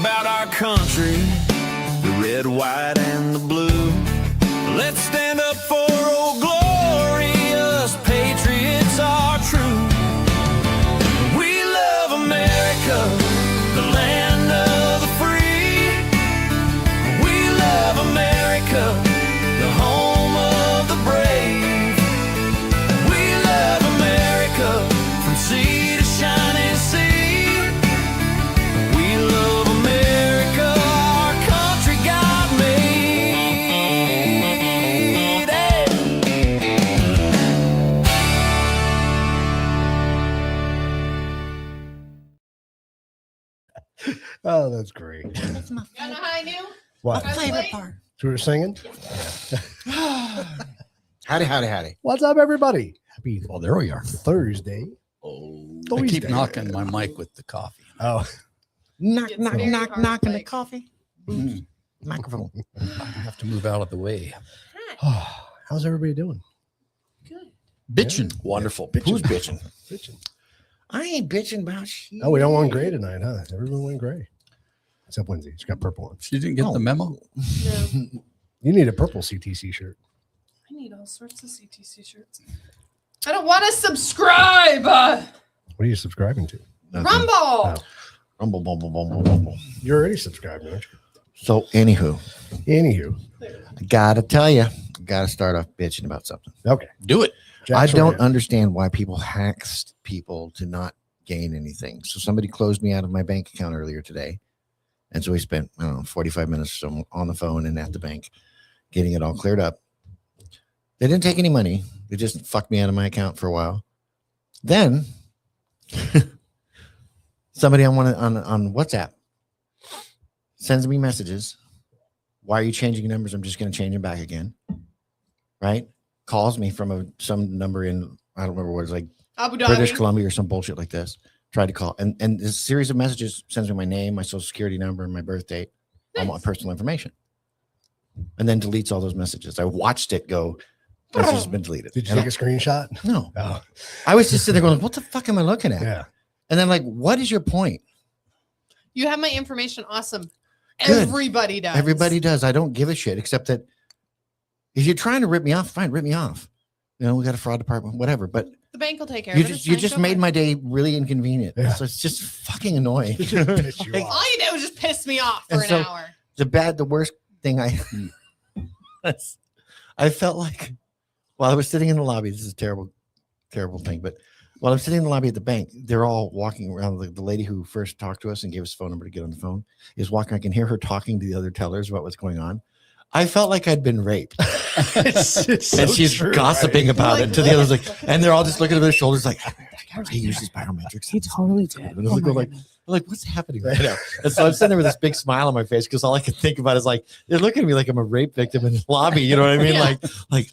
about our country, the red, white, and the blue. Let's stand up for old glorious patriots are true. We love America, the land of the free. We love America, the home of the brave. We love America, from sea to shining sea. We love America, our country God made. Oh, that's great. That's my You know how I knew? What? I was favorite late. part. You were singing? Howdy. What's up, everybody? Happy Well, there we are. Thursday. Oh, I Thursday. keep knocking my mic with the coffee. Oh, Knock, It's knock, very knock, hard, knocking the like- coffee. Mm, Microphone. I have to move out of the way. how's everybody doing? Good. Bitching. Wonderful. Who's bitching? Bitching. I ain't bitching about shit. Oh, we don't want gray tonight, huh? Everyone went gray. Except Lindsay. She's got purple on. You didn't get the memo? No, You need a purple CTC shirt. I need all sorts of CTC shirts. I don't want to subscribe. What are you subscribing to? Rumble. Oh. Rumble, bumble, bumble, bumble. You're already subscribed, aren't you? So, anywho, Anywho. I gotta tell you, gotta start off bitching about something. Okay. Do it. I Jack's don't right. understand why people hack people to not gain anything. So somebody closed me out of my bank account earlier today. And so we spent, I don't know, 45 minutes or so on the phone and at the bank getting it all cleared up. They didn't take any money. They just fucked me out of my account for a while. Then somebody on WhatsApp sends me messages. Why are you changing numbers? I'm just going to change them back again. Right? Calls me from some number in, I don't remember what it's like, Abu Dhabi. British Columbia or some bullshit like this. Tried to call and this series of messages sends me my name, my social security number, and my birth date, all my personal information, and then deletes all those messages. I watched it go. Message has been deleted. Did you And take a screenshot? no, Oh, I was just sitting there going, "What the fuck am I looking at?" yeah. And then like, what is your point? You have my information. Awesome. Good. Everybody does. Everybody does. I don't give a shit, except that if you're trying to rip me off, fine, rip me off. You know, we got a fraud department, whatever. But The bank will take care you of it. just you just made my day really inconvenient. Yeah. So it's just fucking annoying. It just pissed you Like, off. All you did was just piss me off for And an so- hour. the worst thing I felt like while I was sitting in the lobby, this is a terrible thing, but while I'm sitting in the lobby at the bank, they're all walking around. The lady who first talked to us and gave us a phone number to get on the phone is walking. I can hear her talking to the other tellers about what's going on. I felt like I'd been raped. It's so And she's true, gossiping right? about Like, it to the others, like, and they're all just looking at their shoulders, like, he uses biometrics. He totally did. And they're like, what's happening right now? And so I'm sitting there with this big smile on my face because all I can think about is like, they're looking at me like I'm a rape victim in the lobby. You know what I mean? Yeah. Like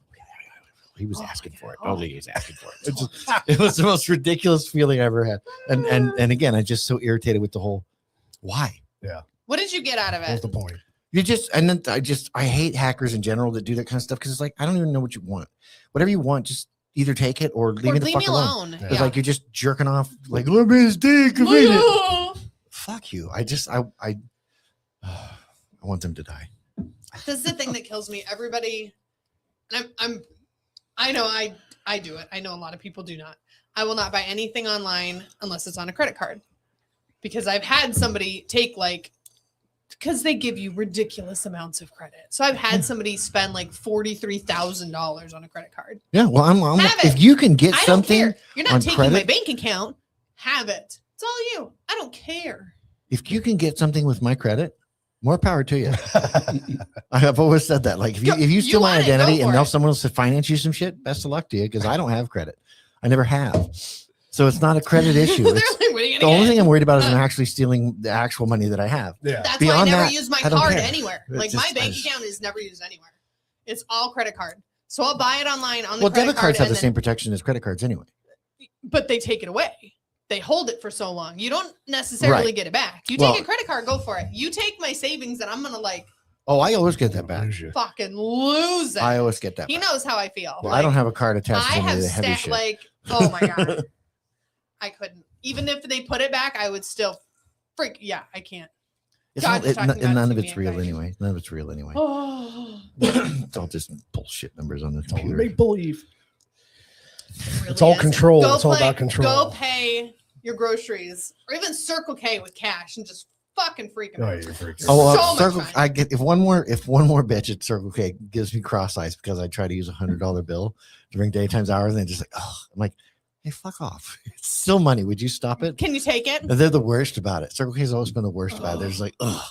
he was asking for it. Totally, he was asking for it. It was the most ridiculous feeling I ever had. And again, I'm just so irritated with the whole why. What did you get out of What's it? the point? You just and then I hate hackers in general that do that kind of stuff because it's like I don't even know what you want. Whatever you want, just either take it or leave Or me the leave fuck me alone. alone. It's like you're just jerking off. Like let me stay convenient. Fuck you. I want them to die. This is the thing that kills me. Everybody, and I know I do it. I know a lot of people do not. I will not buy anything online unless it's on a credit card because I've had somebody take because they give you ridiculous amounts of credit. So I've had somebody spend like $43,000 on a credit card. Yeah, well, I'm Have if it. you can get I don't something, care. You're not on taking my credit? bank account. Have it. It's all you. I don't care. if you can get something with my credit, more power to you. I have always said that. Like if you You steal my want it, go identity and for now it. someone else to finance you some shit, best of luck to you because I don't have credit. I never have. So it's not a credit issue. They're It's, like, what are you the gonna only get? thing I'm worried about is I'm actually stealing the actual money that I have. Yeah. That's Beyond why I never that, use my I don't card care. anywhere. It's Like just- my bank I just- account is never used anywhere. It's all credit card. So I'll buy it online on the Well, credit debit card cards have and the same protection as credit cards anyway. but they take it away. They hold it for so long. You don't necessarily Right. get it back. You Well- take a credit card, go for it. You take my savings and I'm gonna Oh, I always get that back. Lose you. fucking lose it. I always get that He back. knows how I feel. Well, I don't have a card attached I to any have of the heavy stat shit. oh my god. I couldn't. Even if they put it back, I would still freak. Yeah, I can't. It's God not, is talking about none it of to it's me real anxiety. anyway. None of it's real anyway. Oh, It's all just bullshit numbers on the It's all computer. make believe. it really It's all is. control. Go It's all play- about control. Go pay your groceries or even Circle K with cash and just fucking freak them Oh, out. you're freaking. Oh, So much Circle. fun. I get if one more bitch at Circle K gives me cross eyes because I try to use $100 bill during daytime's hours, and they're just like, oh, I'm like, hey, fuck off. It's still money. Would you stop it? Can you take it? And they're the worst about it. Circle K's always been the worst about it. They're just like, ugh,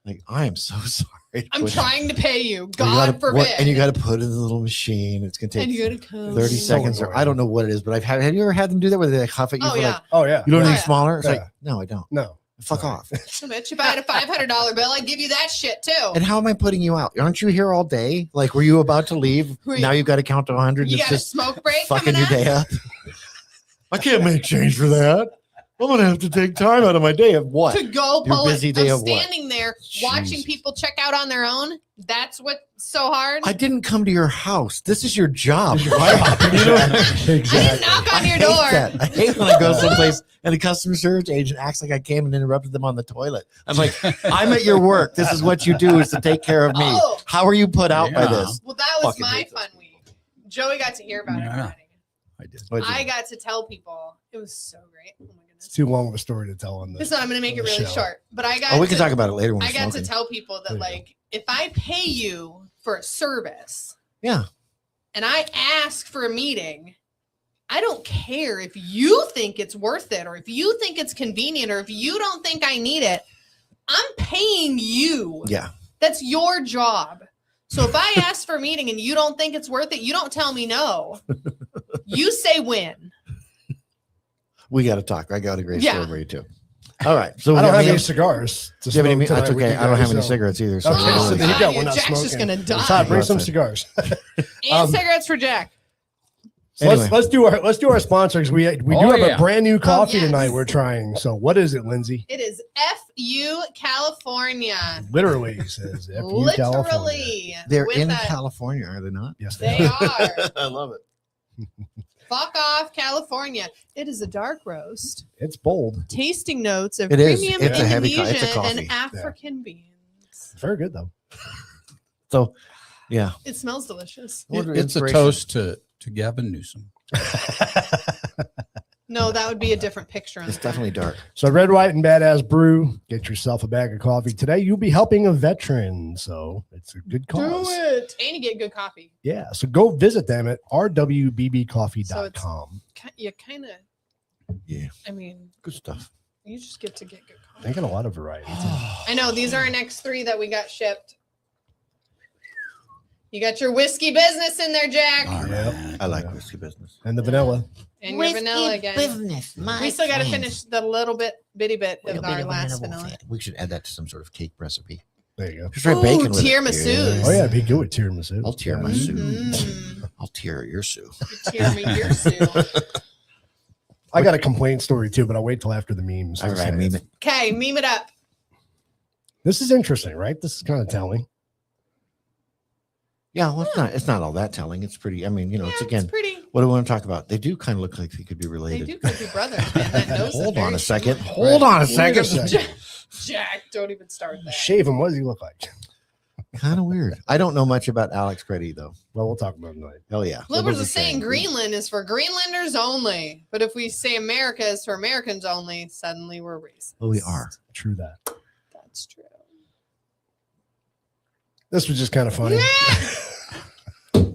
like I am so sorry. I'm trying to pay you. You God gotta, forbid. and you got to put it in the little machine. It's gonna And take you gotta come. 30 So seconds, or annoying. I don't know what it is, but I've had. Have you ever had them do that where they like huff at you Oh for yeah. like, Oh yeah. you don't Oh, need yeah. smaller? It's Yeah. like, no, I don't. No. Fuck Sorry. off. So, bitch, if I had a $500 bill, I'd give you that shit too. And how am I putting you out? Aren't you here all day? Like, were you about to leave? Were Now you- you've got to count to 100. And You it's got a just smoke break fucking coming your up? day up. I can't make change for that. I'm gonna have to take time out of my day of what? To go Your pull it. busy day I'm of what? standing there watching Jeez. people check out on their own. That's what's so hard. I didn't come to your house. This is your job. I didn't knock on your I hate door. that. I hate when I go someplace and the customer service agent acts like I came and interrupted them on the toilet. I'm like, I'm at your work. This is what you do is to take care of me. Oh. How are you put out by Yeah. this? Well, that was Fucking my hate this. fun week. Joey got to hear about it Yeah. already. I did. What'd you I do? got to tell people. It was so great. Oh my It's goodness. too long of a story to tell on this. Listen, I'm going to make it on the really show. short. But I got Oh, we can to- talk about it later when I we're got smoking. to tell people There that, you go. like, if I pay you for a service Yeah. and I ask for a meeting, I don't care if you think it's worth it or if you think it's convenient or if you don't think I need it. I'm paying you. Yeah. That's your job. So if I ask for a meeting and you don't think it's worth it, you don't tell me no. You say when. We got to talk. I got a great Yeah. story for you too. All right. So I we don't got have me- any cigars. To Do you have any? smoke That's tonight with okay. you I don't guys, have any so- cigarettes either. So Okay, we're so all there good. you go. God, We're not Jack's smoking. just gonna die. Todd, bring some Outside. cigars. And cigarettes for Jack. So Anyway. let's do our sponsors. We do Oh, have yeah. a brand new coffee yes. tonight. We're trying. So what is it, Lindsay? It is FU California. Literally it says FU California. Literally. They're with in a- California, are they not? Yes, They are. I love it. Fuck off, California. It is a dark roast. It's bold. Tasting notes of It is. premium It's a heavy co- Indonesian it's a coffee. and African beans. It's very good though. So, yeah. It smells delicious. Order It's a inspiration. toast to Gavin Newsom. No, that would be a different picture. On It's the front. definitely dark. So Red, White, and Badass Brew. Get yourself a bag of coffee today. You'll be helping a veteran, so it's a good cause. Do it. And you get good coffee. Yeah. So go visit them at rwbbcoffee.com. You kind of, Yeah. I mean, Good stuff. you just get to get good coffee. They got a lot of variety. I know. These are our next 3 that we got shipped. You got your whiskey business in there, Jack. All Yep. right. I like whiskey business. And the vanilla. And your vanilla again. We still got to finish the bitty bit of our last vanilla. We should add that to some sort of cake recipe. There you go. Just try Ooh, bacon with it. tiramisus. Oh yeah, it'd be good with tiramisu. I'll tear my soup. Mhm. I'll tear your soup. Tiramisu. I got a complaint story too, but I'll wait till after the memes. All right, meme it. Okay, meme it up. This is interesting, right? This is kind of telling. Yeah, well, it's not all that telling. It's pretty. I mean, it's Yeah, again. it's pretty. What do we want to talk about? They do kind of look like they could be They related. do could be brothers, man. That nose is Hold on very a second. similar. Hold on a Wait a second. second. Jack, don't even start that. Shave him. What does he look like? Kind of weird. I don't know much about Alex Creddy though. Well, we'll talk about it tonight. Hell yeah. Liberals are saying Greenland is for Greenlanders only, but if we say America is for Americans only, suddenly we're racist. Well, we are. True that. That's true. This was just kind of funny.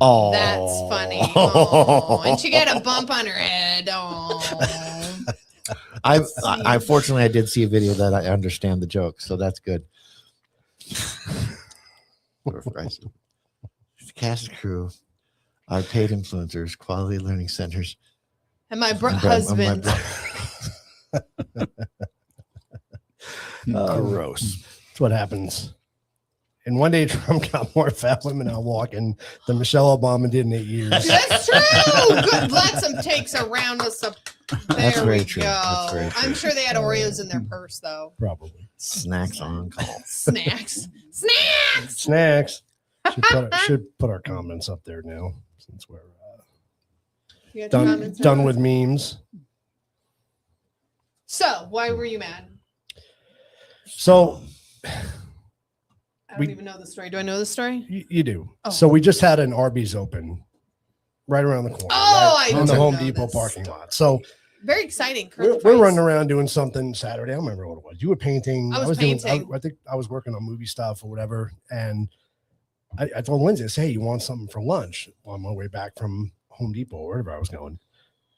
Oh, That's funny. Oh, and she got a bump on her head. Oh, I fortunately I did see a video that I understand the joke, so that's good. Lord Christ. Cast and crew, our paid influencers, quality learning centers. and my and my husband. Gross. That's what happens. And one day Trump got more fat women out walking than Michelle Obama did in 8 years. That's true. Good. Let some takes around us up. There That's very we true. go. That's very true. I'm sure they had Oreos in their purse, though. Probably. Snacks on call. Snacks. Snacks. Snacks. Should put our comments up there now since we're You got done comments? with memes. So, why were you mad? So I don't even know the story. Do I know the story? You do. Oh. So we just had an Arby's open right around the corner. Oh, right I in the do Home know Depot this parking lot. So Very exciting. we're running around doing something Saturday. I don't remember what it was. You were painting. I was painting. I think I was working on movie stuff or whatever. And I told Lindsay, I said, hey, you want something for lunch on my way back from Home Depot or wherever I was going.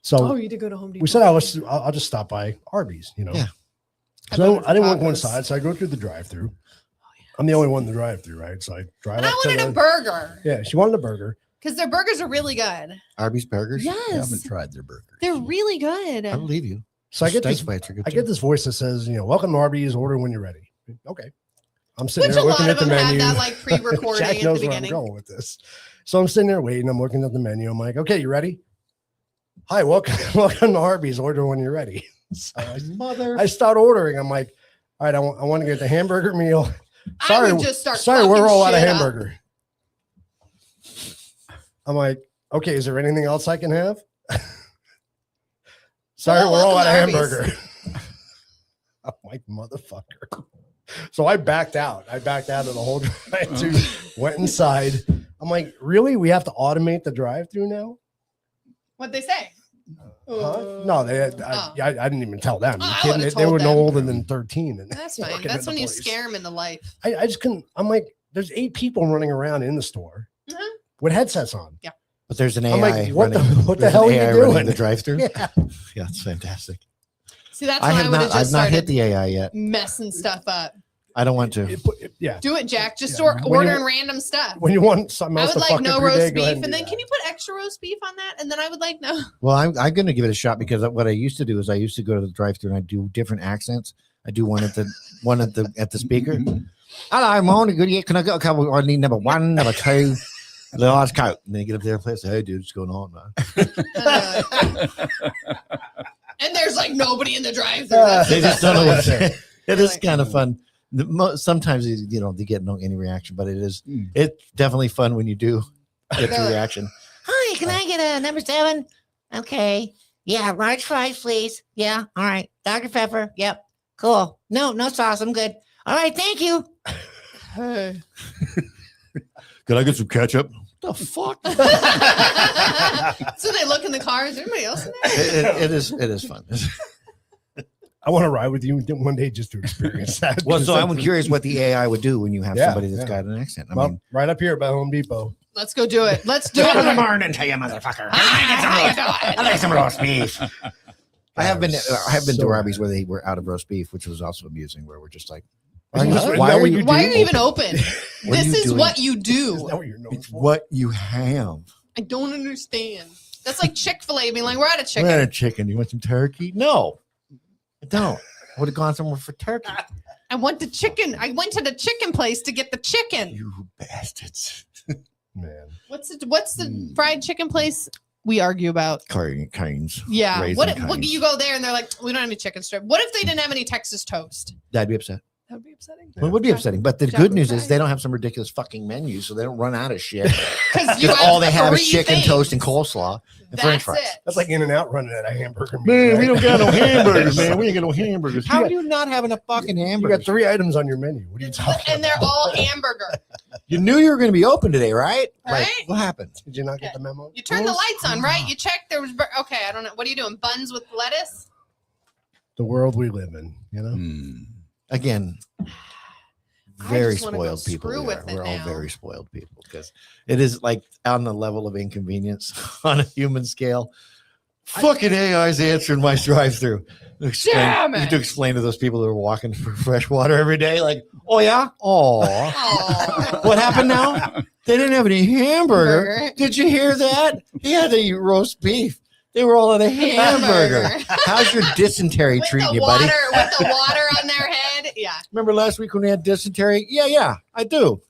So Oh, you did go to Home Depot. we said I'll just stop by Arby's, you know. Yeah. So I didn't want to go tacos. inside, so I go through the drive-through. I'm the only one in the drive-through, right? So I drive And I up to wanted a the, burger yeah. She wanted a burger. because their burgers are really good. Arby's burgers. I Yes, haven't tried their burgers. they're really good. I believe you. So I get Steak this. bites are good I too. get this voice that says, you know, welcome to Arby's. Order when you're ready. Okay. I'm sitting Which there a looking lot at of the them had menu. that like pre-recording Jack at the knows where I'm beginning. going with this. So I'm sitting there waiting. I'm looking at the menu. I'm like, okay, you ready? Hi, welcome to Arby's. Order when you're ready. So I start ordering. I'm like, all right, I want to get the hamburger meal. I would just start. Sorry, we're fucking all out of shit up. hamburger. I'm like, okay, is there anything else I can have? Sorry, Well, we're all out of welcome to Arby's. hamburger. I'm like, motherfucker. So I backed out. I backed out of the whole drive-through, went inside. I'm like, really? We have to automate the drive-through now? What'd they say? Huh? No, I didn't even tell them. Oh, I Kidding? would've They were told no them. older than 13. And That's fine. working That's in when the you place. scare them into life. I just couldn't. I'm like, there's 8 people running around in the store Uh-huh. with headsets on. But there's an AI. I'm like, what the there's hell an are AI you running doing? The drive-through. Yeah. Yeah, it's fantastic. See, that's I when I have would have not. just I've not hit started the AI yet. messing stuff up. I don't want to. Yeah. Do it, Jack. Just Yeah. When ordering you- random stuff. When you want something I else would to like fuck no every day, roast go ahead beef, do and then that. can you put extra roast beef on that? And then I would like no. Well, I'm going to give it a shot because what I used to do is I used to go to the drive-thru and I do different accents. I do one at the speaker. Hello, I'm on. Good. Can I get a couple? I need number 1, number 2, large coat. And then you get up there and play. Say, hey, dude, what's going on, man? And there's like nobody in the drive-thru. They just don't know what to say. It is Like- kind of fun. Sometimes they get no any reaction, but it's definitely fun when you do get the They're like- reaction. Hi, can I get a number 7? Okay. Yeah, large fries, please. Yeah. All right. Dr. Pepper. Yep. Cool. No sauce. I'm good. All right. Thank you. Hey. Could I get some ketchup? The fuck? So they look in the car. Is anybody else in there? It is fun. I want to ride with you one day just to experience that. Well, so I'm curious what the AI would do when you have Yeah, somebody that's yeah. got an accent. I Well, mean, right up here by Home Depot. Let's go do it. Let's do Good it. morning to you, motherfucker. Hi, I like some roast beef. I have been to So Arby's where they were out of roast beef, which was also amusing. Where we're just like, Isn't why, that why what are you you? do? Why are you even open? What are This you is doing? what you Isn't do. that what you're known It's for? what you have. I don't understand. That's like Chick-fil-A being like, we're out of We're out chicken. of chicken. You want some turkey? No, I don't. I would have gone somewhere for turkey. I want the chicken. I went to the chicken place to get the chicken. You bastards. Man. What's the fried chicken place we argue about? Canes. Yeah. Raisin What Cane's. you go there and they're like, we don't have any chicken strip. What if they didn't have any Texas toast? That'd be upset. That would be upsetting. Well, it would be upsetting. But the Jack good would news cry. is they don't have some ridiculous fucking menu, so they don't run out of shit. Because you Because all they have is 3 chicken, things. toast, and coleslaw and French That's fries. it. That's like In-N-Out running at a hamburger. meat, Man, we right? don't got no hamburgers, man. We ain't got no hamburgers. How got- do you not having a fucking You hamburger? got 3 items on your menu. What are you talking And they're about? all hamburger. You knew you were going to be open today, right? Right? Like, what happened? Did you not get the memo? You turn the lights on, right? You check there was okay, I don't know. What are you doing? Buns with lettuce? The world we live in, you know? Hmm. Again, I very just wanna go spoiled people. screw we with are. it We're all now. very spoiled people because it is like on the level of inconvenience on a human scale. Fucking AI's answering my drive-through. Damn You it. have to explain to those people who are walking for fresh water every day, like, oh yeah, oh, Oh. what happened now? They didn't have any hamburger. Burger. Did you hear that? He had to eat roast beef. They were all at a hamburger. How's your dysentery With treating the you, water, buddy? with the water on their head. Yeah. Remember last week when we had dysentery? Yeah, I do.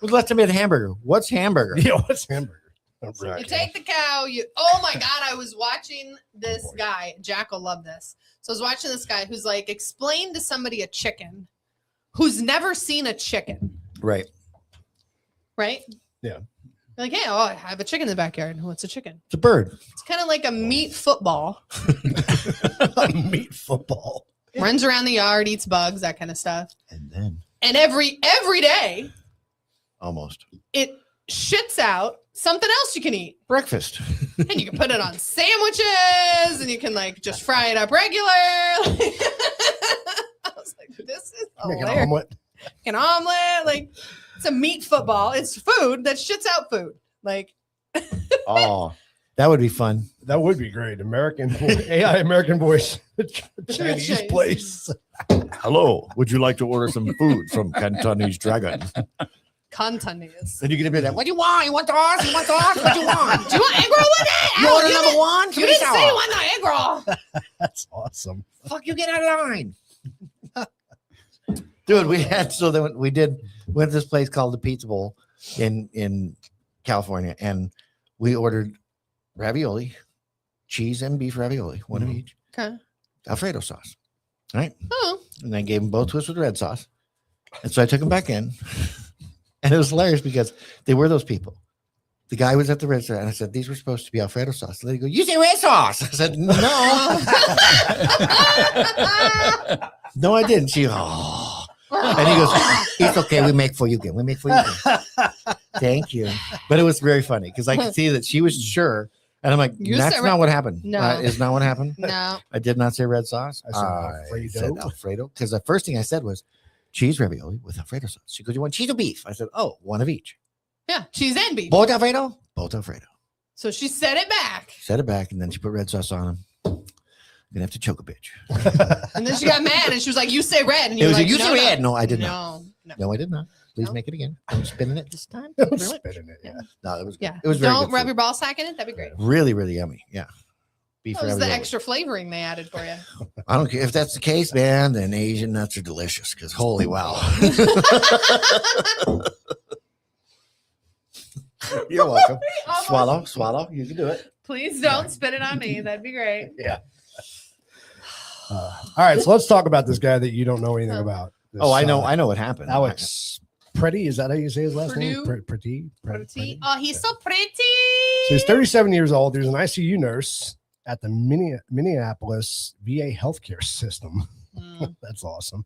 Was last time we had hamburger. What's hamburger? Yeah, what's hamburger? You take the cow, oh my god, I was watching this guy. Jack will love this. So I was watching this guy who's like, explain to somebody a chicken who's never seen a chicken, Right. right? Yeah. You're like, hey, oh, I have a chicken in the backyard. What's a chicken? It's a bird. It's kind of like a meat football. Meat football. runs around the yard, eats bugs, that kind of stuff. And then And every day, almost it shits out something else you can eat. breakfast. And you can put it on sandwiches and you can like just fry it up regular. I was like, this is Make an hilarious. omelet. An omelet, like it's a meat football. It's food that shits out food. Like Oh, that would be fun. That would be great. AI American voice, Chinese Chinese. place. Hello, would you like to order some food from Cantonese Dragon? Cantonese. Then you get a bit of What do you want? You want sauce? You want sauce? What do you want? Do you want egg roll with it? You Al, order you number one? You Three didn't say you sauce. want the egg roll. That's awesome. Fuck, you get out of line. Dude, we went to this place called the Pizza Bowl in California, and we ordered ravioli, cheese and beef ravioli, one of each, Okay. Alfredo sauce, right? Oh, And I gave them both twists with red sauce, and so I took them back in, and it was hilarious because they were those people. The guy was at the register, and I said, "These were supposed to be Alfredo sauce." And they go, "You say red sauce?" I said, "No, no, I didn't." She, oh. And he goes, "It's okay. We make for you again. We make for you again." Thank you. But it was very funny because I could see that she was sure. And I'm like, You that's said not what happened. No. Is not what happened. no. I did not say red sauce. I said Alfredo. Alfredo. Because the first thing I said was cheese ravioli with Alfredo sauce. She goes, "You want cheese or beef?" I said, "Oh, one of each." Yeah, cheese and beef. Both Alfredo? Both Alfredo. So she set it back. Set it back, and then she put red sauce on them. Gonna have to choke a bitch. And then she got mad and she was like, "You say red." And It you was like, a you no, say no. red. No, I did not. No. No, I did not. Please No. make it again. I'm spinning it this time. Don't spit in it. Yeah. No, it was good. Yeah. It was very Don't good rub food. your ball sack in it. That'd be great. Really, really yummy. Yeah. Beef That was the ravioli. extra flavoring they added for you. I don't care if that's the case, man. Then Asian nuts are delicious because holy wow. You're welcome. Swallow. You can do it. Please don't spit it on me. That'd be great. All right, so let's talk about this guy that you don't know anything about. This, Oh, I know what happened. Alex Pretty, is that how you say his last name? Purdue? Pretty. Pretty. Oh, he's so pretty. So he's 37 years old. He was an ICU nurse at the Minneapolis VA healthcare system. Mm. That's awesome.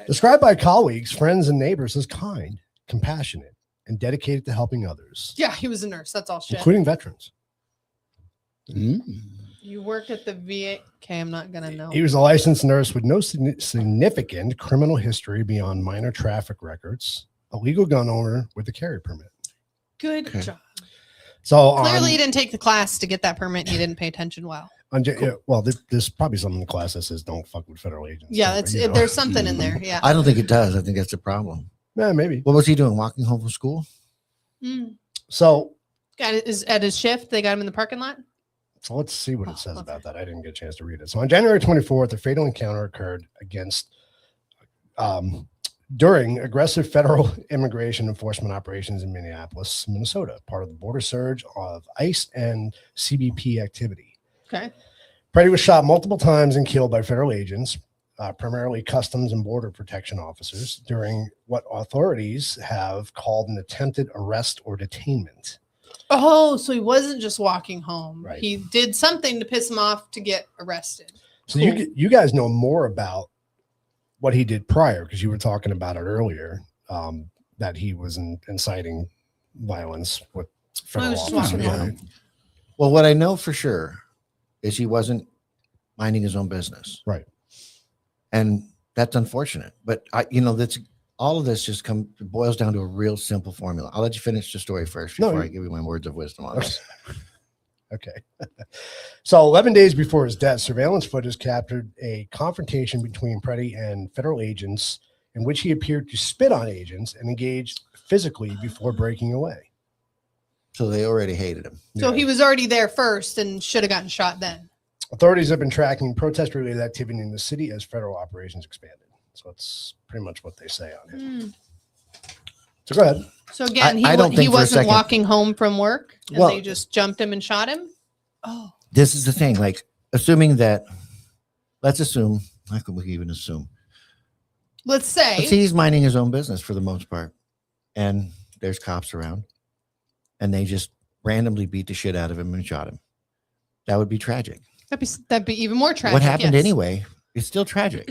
Described by colleagues, friends, and neighbors as kind, compassionate, and dedicated to helping others, Yeah, he was a nurse. That's all shit. including veterans. You work at the VA. Okay, I'm not gonna know. He was a licensed nurse with no significant criminal history beyond minor traffic records, a legal gun owner with a carry permit. Good Okay. job. So Clearly, you didn't take the class to get that permit. And you didn't pay attention well. there's probably something in the class that says don't fuck with federal agents. Yeah, too, it's you know. there's something in there. Yeah. I don't think it does. I think that's the problem. Yeah, maybe. What was he doing? Walking home from school? Mm. So At his shift, they got him in the parking lot. So let's see what it says okay. about that. I didn't get a chance to read it. So on January 24th, a fatal encounter occurred during aggressive federal immigration enforcement operations in Minneapolis, Minnesota, part of the border surge of ICE and CBP activity. Okay. Preddy was shot multiple times and killed by federal agents, primarily Customs and Border Protection officers, during what authorities have called an attempted arrest or detainment. Oh, so he wasn't just walking home. Right. He did something to piss him off to get arrested. So Cool. you guys know more about what he did prior because you were talking about it earlier, that he was inciting violence with federal was just officers. walking home. Right? Well, what I know for sure is he wasn't minding his own business. Right. And that's unfortunate. But that's all of this just boils down to a real simple formula. I'll let you finish the story first No, before you- I give you my words of wisdom on this. Okay. So 11 days before his death, surveillance footage captured a confrontation between Preddy and federal agents in which he appeared to spit on agents and engaged physically before breaking away. So they already hated him. So Yeah. he was already there first and should have gotten shot then. Authorities have been tracking protest-related activity in the city as federal operations expanded. So that's pretty much what they say on it. Mm. So go ahead. So again, I don't he think for a wasn't second- walking home from work and Well- they just jumped him and shot him. Oh, This is the thing. Like, assuming that, let's assume, how can we even assume? let's say. Let's say he's minding his own business for the most part. And there's cops around. And they just randomly beat the shit out of him and shot him. That would be tragic. That'd be even more tragic. What happened yes. anyway It's still tragic.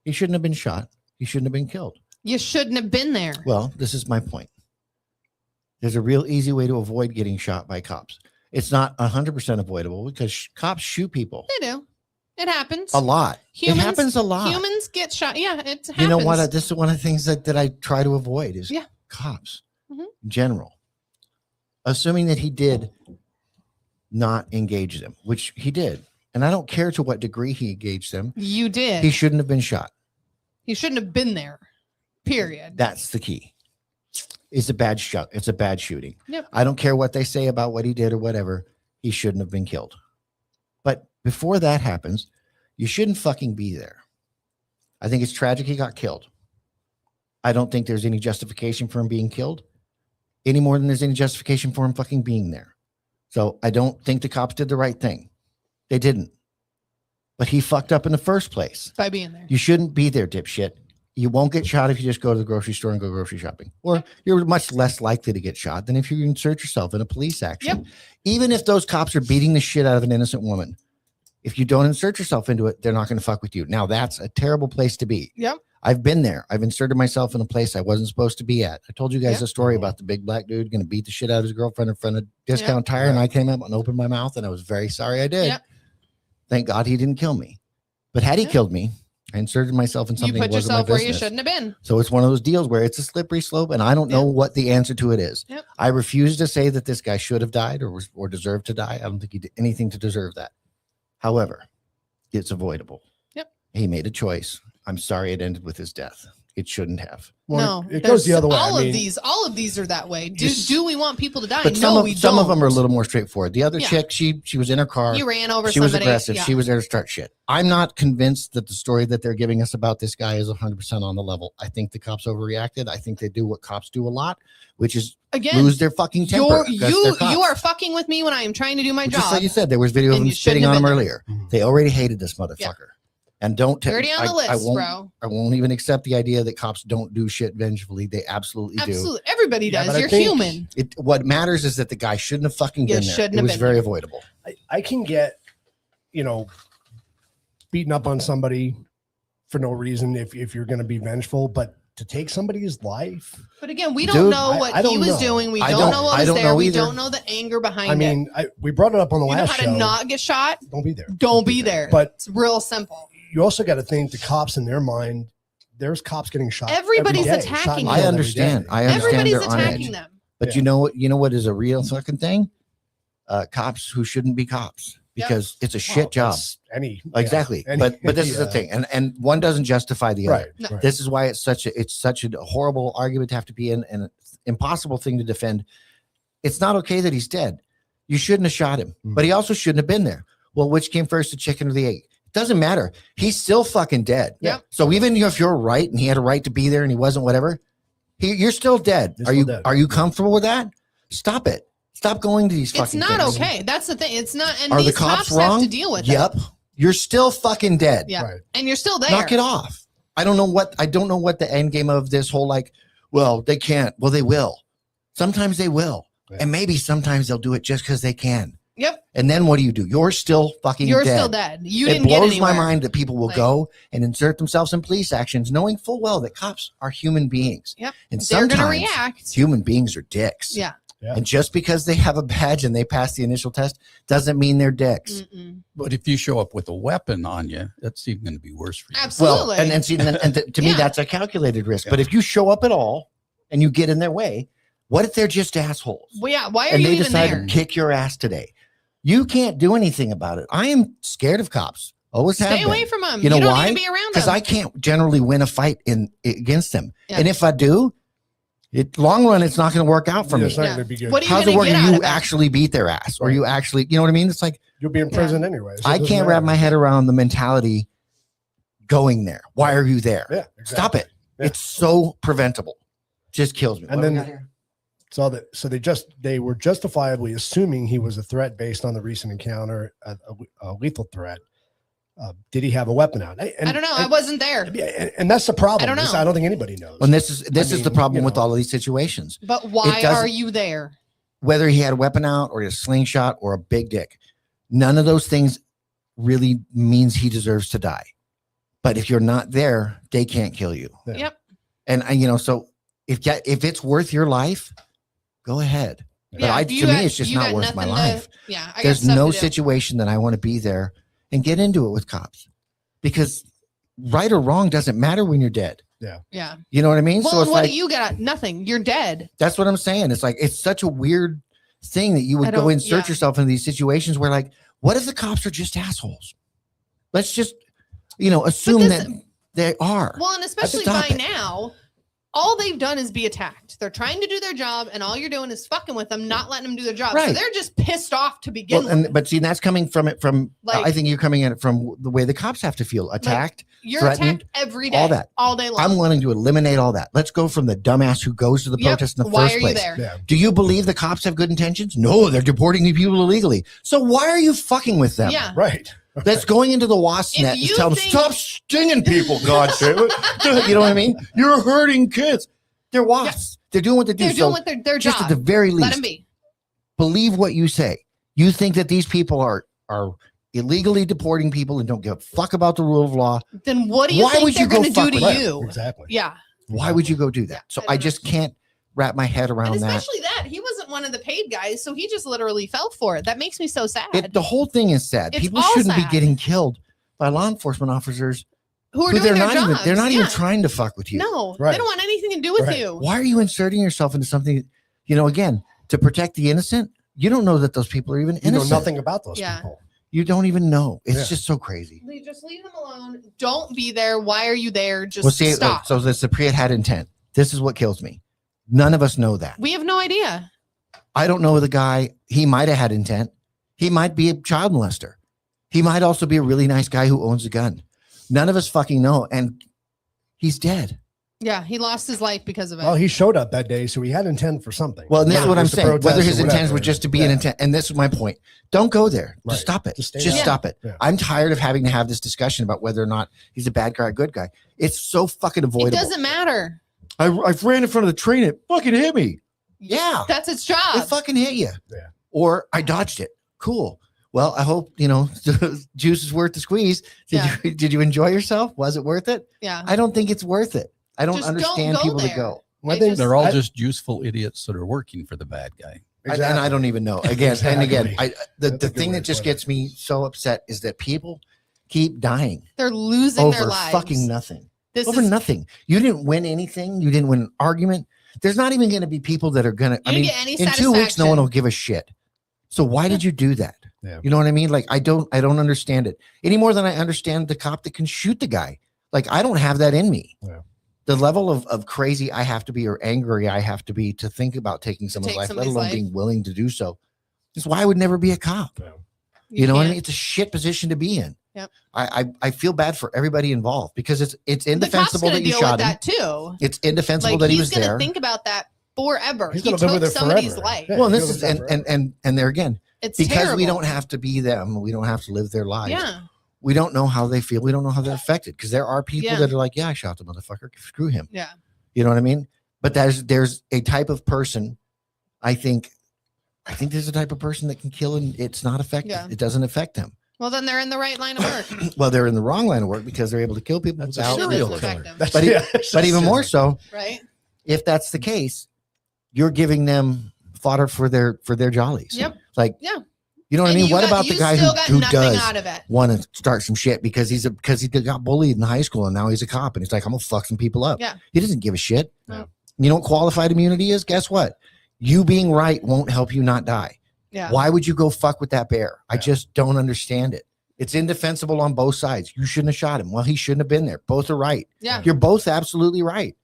He shouldn't have been shot. He shouldn't have been killed. You shouldn't have been there. Well, this is my point. There's a real easy way to avoid getting shot by cops. It's not 100% avoidable because cops shoot people They do. It happens. a lot. Humans, it happens a lot. Humans get shot. Yeah, it happens. You know what? This is one of the things that I try to avoid is Yeah. cops Mhm. in general. Assuming that he did not engage them, which he did. And I don't care to what degree he engaged them. You did. He shouldn't have been shot. He shouldn't have been there. Period. That's the key. It's a bad shot. It's a bad shooting. Yep. I don't care what they say about what he did or whatever. He shouldn't have been killed. But before that happens, you shouldn't fucking be there. I think it's tragic he got killed. I don't think there's any justification for him being killed any more than there's any justification for him fucking being there. So I don't think the cops did the right thing. They didn't. But he fucked up in the first place. By being there. You shouldn't be there, dipshit. You won't get shot if you just go to the grocery store and go grocery shopping. Or you're much less likely to get shot than if you insert yourself in a police action. Yep. Even if those cops are beating the shit out of an innocent woman, if you don't insert yourself into it, they're not going to fuck with you. Now, that's a terrible place to be. Yep. I've been there. I've inserted myself in a place I wasn't supposed to be at. I told you guys Yep. a story about the big black dude going to beat the shit out of his girlfriend in front of Discount Tire, and I came up and opened my mouth, and I was very sorry I did. Yep. Thank God he didn't kill me. But had he killed me, I inserted myself in You something put that wasn't my yourself where you business. shouldn't have been. So it's one of those deals where it's a slippery slope, and I don't know Yep. what the answer to it is. Yep. I refuse to say that this guy should have died or deserved to die. I don't think he did anything to deserve that. However, it's avoidable. Yep. He made a choice. I'm sorry it ended with his death. It shouldn't have. Well, No, it goes the there's- other way. All I mean, all of these are that way. Yes. Do we want people to die? But No, we some of them are a don't. little more straightforward. The other Yeah. chick, she was in her car. You ran over She was somebody. aggressive. Yeah. She was there to start shit. I'm not convinced that the story that they're giving us about this guy is 100% on the level. I think the cops overreacted. I think they do what cops do a lot, which is Again, lose their fucking temper. you because they're cops. you are fucking with me when I am trying to do my Just job. like you said, there was video of and him you shouldn't spitting on have him been earlier. Mhm. They already hated this motherfucker. And don't You're already on the list, I won't, bro. I won't even accept the idea that cops don't do shit vengefully. They absolutely do. Absolutely, everybody Yeah, does. but I You're think- human. What matters is that the guy shouldn't have fucking You been there. shouldn't It have was been very there. avoidable. I can get, beating up on somebody for no reason if you're going to be vengeful, but to take somebody's life, But again, we don't Dude, know what I he don't was know. doing. We I don't don't- know what I was don't there. know We either. don't know the anger behind I it. mean, we brought it up on the You know last how to show. not get shot? Don't be there. Don't be there. But It's real simple. you also got to think the cops in their mind, there's cops getting shot. Everybody's every day, shot attacking and them. I killed every understand. day. I understand Everybody's they're on attacking edge. them. But Yeah. you know what is a real fucking thing? Cops who shouldn't be cops Yep. because it's a Well, shit job. that's Any Exactly. any- But this is the yeah. thing. And one doesn't justify the Right. other. No. right. This is why it's such a horrible argument to have to be in and an impossible thing to defend. It's not okay that he's dead. You shouldn't have shot him, but he also shouldn't have been there. Well, which came first, the chicken or the egg? It doesn't matter. He's still fucking dead. Yep. So even if you're right and he had a right to be there and he wasn't, whatever, you're still dead. You're Are still you dead. are you comfortable with that? Stop it. Stop going to these It's fucking not things. okay. That's the thing. It's not. And Are the these cops cops wrong? have to deal with it. Yep. You're still fucking dead. Yeah. Right. And you're still there. Knock it off. I don't know what the end game of this whole well, they can't. Well, they will. Sometimes they will. Yeah. And maybe sometimes they'll do it just because they can. Yep. And then what do? You're still fucking You're dead. still dead. You It didn't get blows anywhere. my mind that people will Like- go and insert themselves in police actions knowing full well that cops are human beings. Yep. And They're going to sometimes react. human beings are dicks. Yeah. Yeah. And just because they have a badge and they pass the initial test doesn't mean they're dicks. Mm-mm. But if you show up with a weapon on you, that's even going to be worse for you. Absolutely. Well, and see, to me, Yeah. that's a calculated risk. But if you show up at all and you get in their way, what if they're just assholes? Well, yeah. Why are And you they even decide there? to kick your ass today? You can't do anything about it. I am scared of cops. Always have Stay been. away from them. You know don't why? need to be around Because them. I can't generally win a fight against them. Yeah. And if I do, long run, it's not going to work out for me. It's not Yeah. going to be good. What do you How's it gonna working? get out You of it? actually beat their ass, or you actually, you know what I mean? It's like You'll be in prison anyway. so it I doesn't can't wrap my matter. head around the mentality going there. Why are you there? Yeah. Stop exactly. it. Yeah. It's so preventable. Just kills me. And What do we then- got here? So they were justifiably assuming he was a threat based on the recent encounter, a lethal threat. Did he have a weapon out? I don't know. I wasn't there. Yeah, and that's the problem. I don't know. I don't think anybody knows. And this is the mean, problem you with know. all of these situations. But why doesn't- are you there? Whether he had a weapon out or a slingshot or a big dick, none of those things really means he deserves to die. But if you're not there, they can't kill you. Yeah. Yep. And so if it's worth your life, go ahead. Yeah, But to me, it's just not worth my life. Yeah. There's no situation that I want to be there and get into it with cops, because right or wrong doesn't matter when you're dead. Yeah. You know what I mean? Well, so it's what like, do you got? Nothing. You're dead. that's what I'm saying. It's like, it's such a weird thing that you would go insert yourself into these situations where, like, what if the cops are just assholes? Let's just, assume that they are. Well, and especially by now, all they've done is be attacked. They're trying to do their job, and all you're doing is fucking with them, not letting them do their job. So Right. they're just pissed off to begin with. But see, that's coming from Like- I think you're coming at it from the way the cops have to feel attacked. You're threatened, attacked every day, all that. all day long. I'm wanting to eliminate all that. Let's go from the dumbass who goes to the protest in the Why first are place. you there? Yeah. Do you believe the cops have good intentions? No, they're deporting these people illegally. So why are you fucking with them? Yeah. Right. That's going into the wasp If net and you tell them, think- stop stinging people, God damn it. You know what I mean? You're hurting kids. They're wasps. They're doing what they do. They're doing So what their just job. at the very Let least, them be. believe what you say. You think that these people are illegally deporting people and don't give a fuck about the rule of law. Then what do you Why think would they're you go going to do fuck to with them? you? Exactly. Yeah. Why would you go do that? So I I don't just can't wrap my head And around that. especially that. He wasn't one of the paid guys, so he just literally fell for it. That makes me so sad. The whole thing is sad. It's People all shouldn't sad. be getting killed by law enforcement officers who are who doing they're their not jobs. even yeah. trying to fuck with you. No, Right. they don't want anything to do with Right. you. Why are you inserting yourself into something, again, to protect the innocent? You don't know that those people are even You know innocent. nothing about those Yeah. people. You don't even know. It's Yeah. just so crazy. Just leave them alone. Don't be there. Why are you there? Just Well, see, stop. so the Cypriot had intent. This is what kills me. None of us know that. We have no idea. I don't know the guy. He might have had intent. He might be a child molester. He might also be a really nice guy who owns a gun. None of us fucking know. And he's dead. Yeah, he lost his life because of it. Well, he showed up that day, so he had intent for something. Well, and this Yeah. is what I'm Just to saying. Whether protest his or intent was whatever. just to be an Yeah. intent. And this is my point. Don't go there. Right. Just stop it. Just stay Just out. stop it. Yeah. I'm tired of having to have this discussion about whether or not he's a bad guy or a good guy. It's so fucking it avoidable. doesn't matter. I ran in front of the train. It fucking hit me. Yeah. That's its It job. fucking hit you. Yeah. Or I dodged it. Cool. Well, I hope, the juice is worth the squeeze. Did you enjoy yourself? Was it worth it? Yeah. I don't think it's worth it. I don't Just don't understand go people there. to go. One I thing- just- They're all I- just useful idiots that are working for the bad guy. And I don't even know. Again, and again, Exactly. the That's a good thing way that to just put it. gets me so upset is that people keep dying They're losing their over lives. fucking nothing. This Over is, nothing. You didn't win anything. You didn't win an argument. There's not even going to be people that are going to, I didn't mean, get any in 2 weeks, no one satisfaction. will give a shit. So why did you do that? Yeah. You know what I mean? Like, I don't understand it any more than I understand the cop that can shoot the guy. Like, I don't have that in me. Yeah. The level of crazy I have to be or angry I have to be to think about taking someone's take life, let somebody's alone life. being willing to do so. Is why I would never be a cop. Yeah. You know what I can't- mean? It's a shit position to be in. Yep. I feel bad for everybody involved because it's The cop's indefensible gonna that you deal shot with him. that too. It's indefensible Like that he he's was gonna there. think about that forever. He's He gonna live with took it somebody's forever. life. Yeah. Well, this He'll is live that and there again, It's because terrible. we don't have to be them, we don't have to live their lives. Yeah. We don't know how they feel. We don't know how they're affected because there are people Yeah. that are like, yeah, I shot the motherfucker. Screw him. Yeah. You know what I mean? But there's a type of person, I think there's a type of person that can kill and it's not effective. Yeah. It doesn't affect them. Well, then they're in the right line of work. Well, they're in the wrong line of work because they're able to kill people That's a without serial Doesn't killer. affect them. That's, But yeah, But even more so, Right? if that's the case, you're giving them fodder for their jollies. Yep. Like, Yeah. You know what I And mean? you What got- about the you guy still got who nothing does out of it. want to start some shit because he got bullied in high school and now he's a cop and he's like, I'm gonna fuck some people up. Yeah. He doesn't give a shit. No. You know what qualified immunity is? Guess what? You being right won't help you not die. Yeah. Why would you go fuck with that bear? I Yeah. just don't understand it. It's indefensible on both sides. You shouldn't have shot him. Well, he shouldn't have been there. Both are right. Yeah. You're both absolutely right.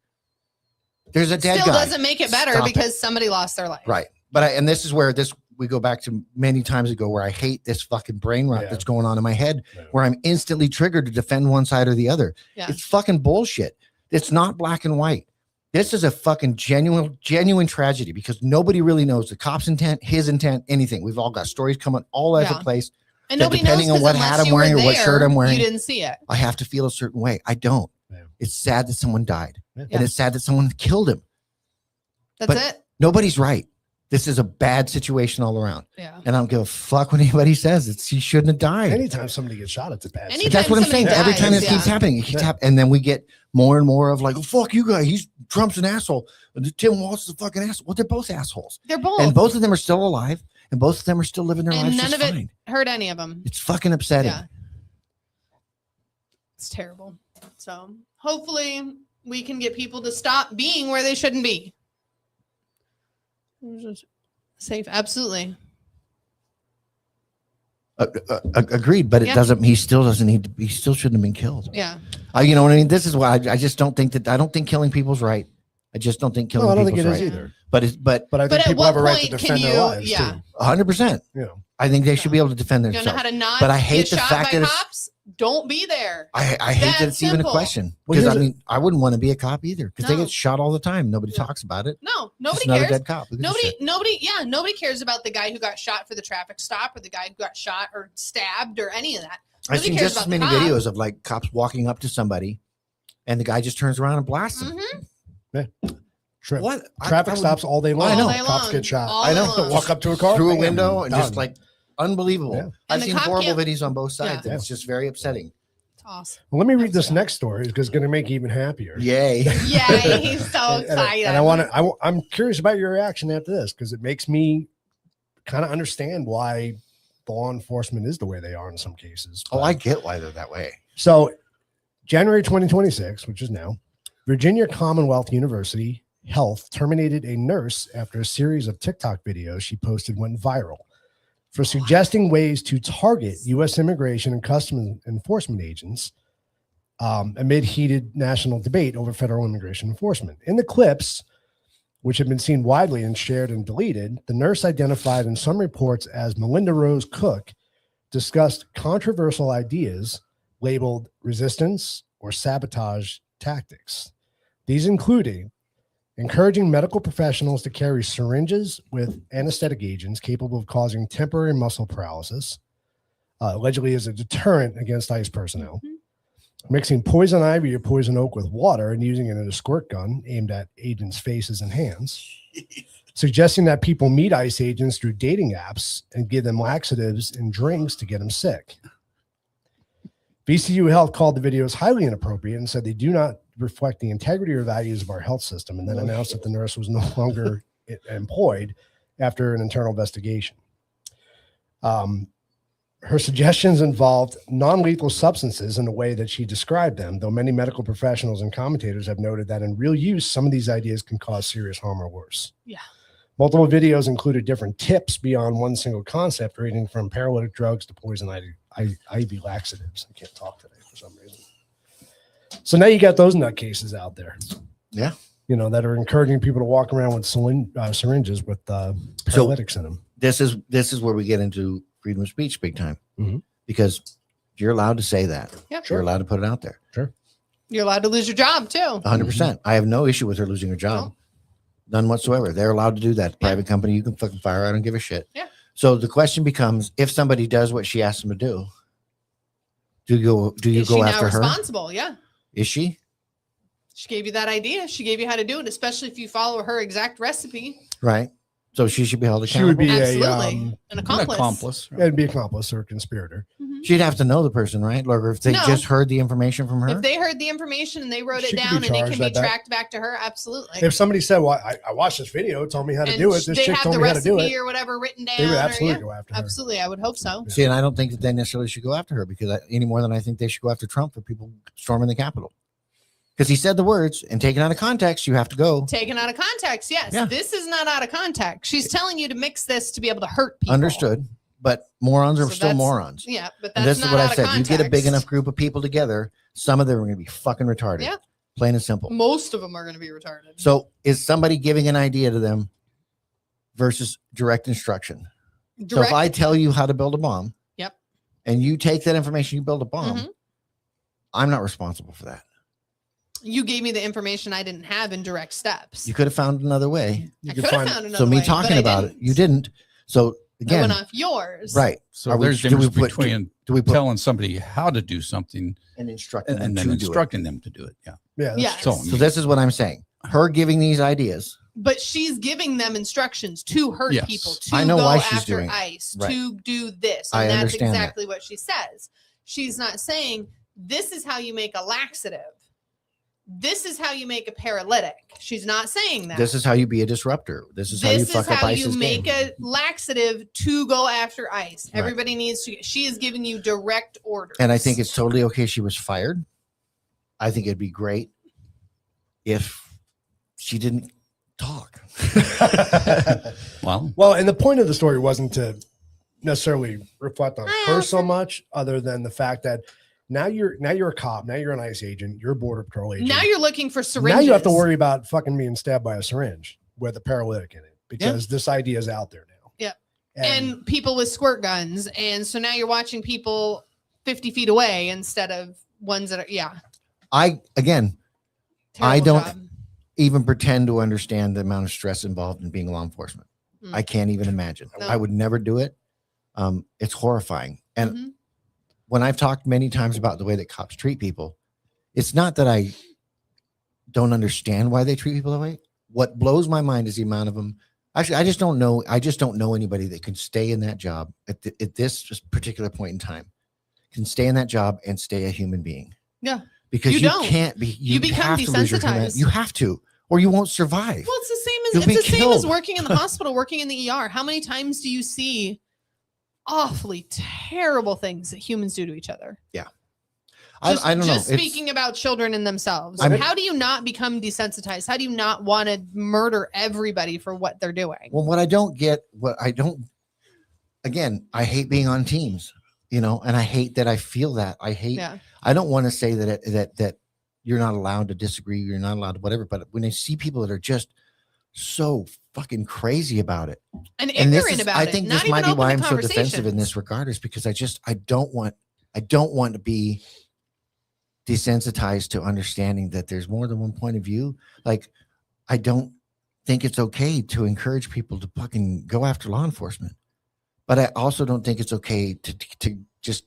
There's a dead Still guy. doesn't make it better Stop it. because somebody lost their life. Right. But and this is where we go back to many times ago where I hate this fucking brain rot Yeah. that's going on in my head Yeah. where I'm instantly triggered to defend one side or the other. Yeah. It's fucking bullshit. It's not black and white. This is a fucking genuine tragedy because nobody really knows the cop's intent, his intent, anything. We've all got stories coming all over Yeah. the place. And that nobody depending knows on what 'cause hat unless I'm you were wearing or what shirt there, I'm wearing, You didn't see it. I have to feel a certain way. I don't. Yeah. It's sad that someone died. Yeah. And it's sad that someone killed him. That's But- it. Nobody's right. This is a bad situation all around. Yeah. And I don't give a fuck what anybody says. He shouldn't have died. Anytime somebody gets shot, it's a bad Anytime That's what I'm saying. somebody Every time dies, this keeps yeah. happening, it keeps happening. And then we get more and more of like, oh, fuck you guys. Trump's an asshole. Tim Walz is a fucking asshole. Well, they're both assholes. They're both. And both of them are still alive. And both of them are still living their And lives none just of it fine. hurt any of them. It's fucking upsetting. Yeah. It's terrible. So hopefully we can get people to stop being where they shouldn't be. Safe. Absolutely. Agreed, but it Yeah. doesn't. He still doesn't need to. He still shouldn't have been killed. Yeah. You know what I mean? This is why I just don't think that. I don't think killing people's right. I just don't think killing No, I don't think people's it is right. either. But it's but But I But think at people what have a right to point defend can their you- lives yeah. too. 100%. You know, I think they should be able to defend You don't know themselves. how to not But I hate get the shot fact by that it's- cops? Don't be there. I hate that That it's even a simple. question Well, because I here's a- mean I wouldn't want to be a cop either because they No. get shot all the time. Nobody Yeah. talks about it. No, Just nobody another cares. dead cop. Who gives a shit? Nobody cares about the guy who got shot for the traffic stop or the guy who got shot or stabbed or any of that. I've Nobody seen cares just as about the many cop. videos of like cops walking up to somebody, and the guy just turns around and blasts him. What? traffic stops all day long. I know. All day Cops long. get shot. All I day know. long. Walk up to a car through a bam, window and done. just like unbelievable. Yeah. I've the seen cop horrible can't- videos on both sides. Yeah. And it's just very upsetting. It's awesome. Well, let me read this That's next story because it's going to make you even happier. Yay. Yeah, he's so excited. And I want to. I'm curious about your reaction after this because it makes me kind of understand why law enforcement is the way they are in some cases. Oh, I get why they're that way. So, January 2026, which is now, Virginia Commonwealth University Health terminated a nurse after a series of TikTok videos she posted went viral for suggesting ways to target U.S. immigration and customs enforcement agents amid heated national debate over federal immigration enforcement. In the clips, which have been seen widely and shared and deleted, the nurse identified in some reports as Melinda Rose Cook discussed controversial ideas labeled resistance or sabotage tactics. These including encouraging medical professionals to carry syringes with anesthetic agents capable of causing temporary muscle paralysis, allegedly as a deterrent against ICE personnel, mixing poison ivy or poison oak with water and using it in a squirt gun aimed at agents' faces and hands, suggesting that people meet ICE agents through dating apps and give them laxatives and drinks to get them sick. VCU Health called the videos highly inappropriate and said they do not reflect the integrity or values of our health system, and then announced that the nurse was no longer employed after an internal investigation. Her suggestions involved non-lethal substances in the way that she described them, though many medical professionals and commentators have noted that in real use, some of these ideas can cause serious harm or worse. Yeah. Multiple videos included different tips beyond one single concept, ranging from paralytic drugs to poison ivy laxatives. I can't talk today for some reason. So now you got those nutcases out there. Yeah. You know, that are encouraging people to walk around with syringes with paralytics in them. This is where we get into freedom of speech big time Mhm. because you're allowed to say that. Yep. You're allowed to put it out there. You're allowed to lose your job too. 100%. I have no issue with her losing her job. No. None whatsoever. They're allowed to do that. Private company, you can fucking fire. I don't give a shit. Yeah. So the question becomes, if somebody does what she asked them to do, do you Is she go now after her? responsible? Yeah. Is she? She gave you that idea. She gave you how to do it, especially if you follow her exact recipe. Right. So she should be held She would accountable. be Absolutely. an An accomplice. Accomplice. it'd be accomplice or a conspirator. Mhm. She'd have to know the person, right? Or if they No. just heard the information from her. If they heard the information and they wrote She it could be down and it charged, can I be bet. tracked back to her, absolutely. If somebody said, "Well, I watched this video, it told me how to And do it," this they chick have told the me how to do recipe it, or whatever written down. they would or, absolutely yeah, go after her. absolutely. I would hope so. See, and I don't think that they necessarily should go after her because any more than I think they should go after Trump for people storming the Capitol. Because he said the words and taken out of context, you have to go. Taken out of context. Yes. Yeah. This is not out of context. She's telling you to mix this to be able to hurt people. Understood. But morons are So still that's- morons. Yeah. But And that's this is not what out I of said. context. You get a big enough group of people together, some of them are going to be fucking retarded. Yeah. Plain and simple. Most of them are going to be retarded. So is somebody giving an idea to them versus direct instruction? So if I tell you how to build a bomb, Yep. and you take that information, you build a bomb, Mhm. I'm not responsible for that. You gave me the information I didn't have in direct steps. You could have found another way. You I could could have find- found another So me way, but talking I about it, didn't. you didn't. So I again, went off yours. right. So Are we- there's do difference we put- between Do we put telling somebody how to do something and instructing and them then to do it? instructing them to do it. Yeah. Yeah, that's Yes. So, So this is what I'm saying. Her giving these ideas but she's giving them instructions to hurt Yes. people, to I know go why she's after doing it. ICE, Right. to do this. I And that's understand that. exactly what she says. She's not saying this is how you make a laxative. This is how you make a paralytic. She's not saying that. This is how you be a disruptor. This is how you fuck up ICE's make game. a laxative to go after ICE. Right. Everybody needs to. She is giving you direct orders. And I think it's totally okay she was fired. I think it'd be great if she didn't talk. Well, Well, and the point of the story wasn't to necessarily reflect on I her also- so much, other than the fact that now you're a cop, now you're an ICE agent, you're a border patrol agent. now you're looking for syringes. Now you have to worry about fucking being stabbed by a syringe with a paralytic in it, because this idea is out there now. Yeah. And, and people with squirt guns, and so now you're watching people 50 feet away instead of ones that are I don't terrible job. even pretend to understand the amount of stress involved in being law enforcement. Mm. I can't even imagine. No. I would never do it. It's horrifying. And Mhm. when I've talked many times about the way that cops treat people, it's not that I don't understand why they treat people that way. What blows my mind is the amount of them. Actually, I just don't know. I just don't know anybody that can stay in that job at this particular point in time, can stay in that job and stay a human being. Yeah. Because You you don't. can't be. You become have to lose your desensitized. You have to, or you won't survive. Well, it's the same as You'll be it's the same as killed. working in the hospital, working in the ER. How many times do you see awfully terrible things that humans do to each other? I don't know. Just speaking about children and themselves. I'm- How do you not become desensitized? How do you not want to murder everybody for what they're doing? Well, what I don't get, again, I hate being on teams, and I hate that I feel that. Yeah. I don't want to say that you're not allowed to disagree, you're not allowed to whatever, but when I see people that are just so fucking crazy about it, And and this ignorant is, about I it. think not this might even be why open I'm to so defensive in conversations. this regard, is because I don't want to be desensitized to understanding that there's more than one point of view. Like, I don't think it's okay to encourage people to fucking go after law enforcement, but I also don't think it's okay to just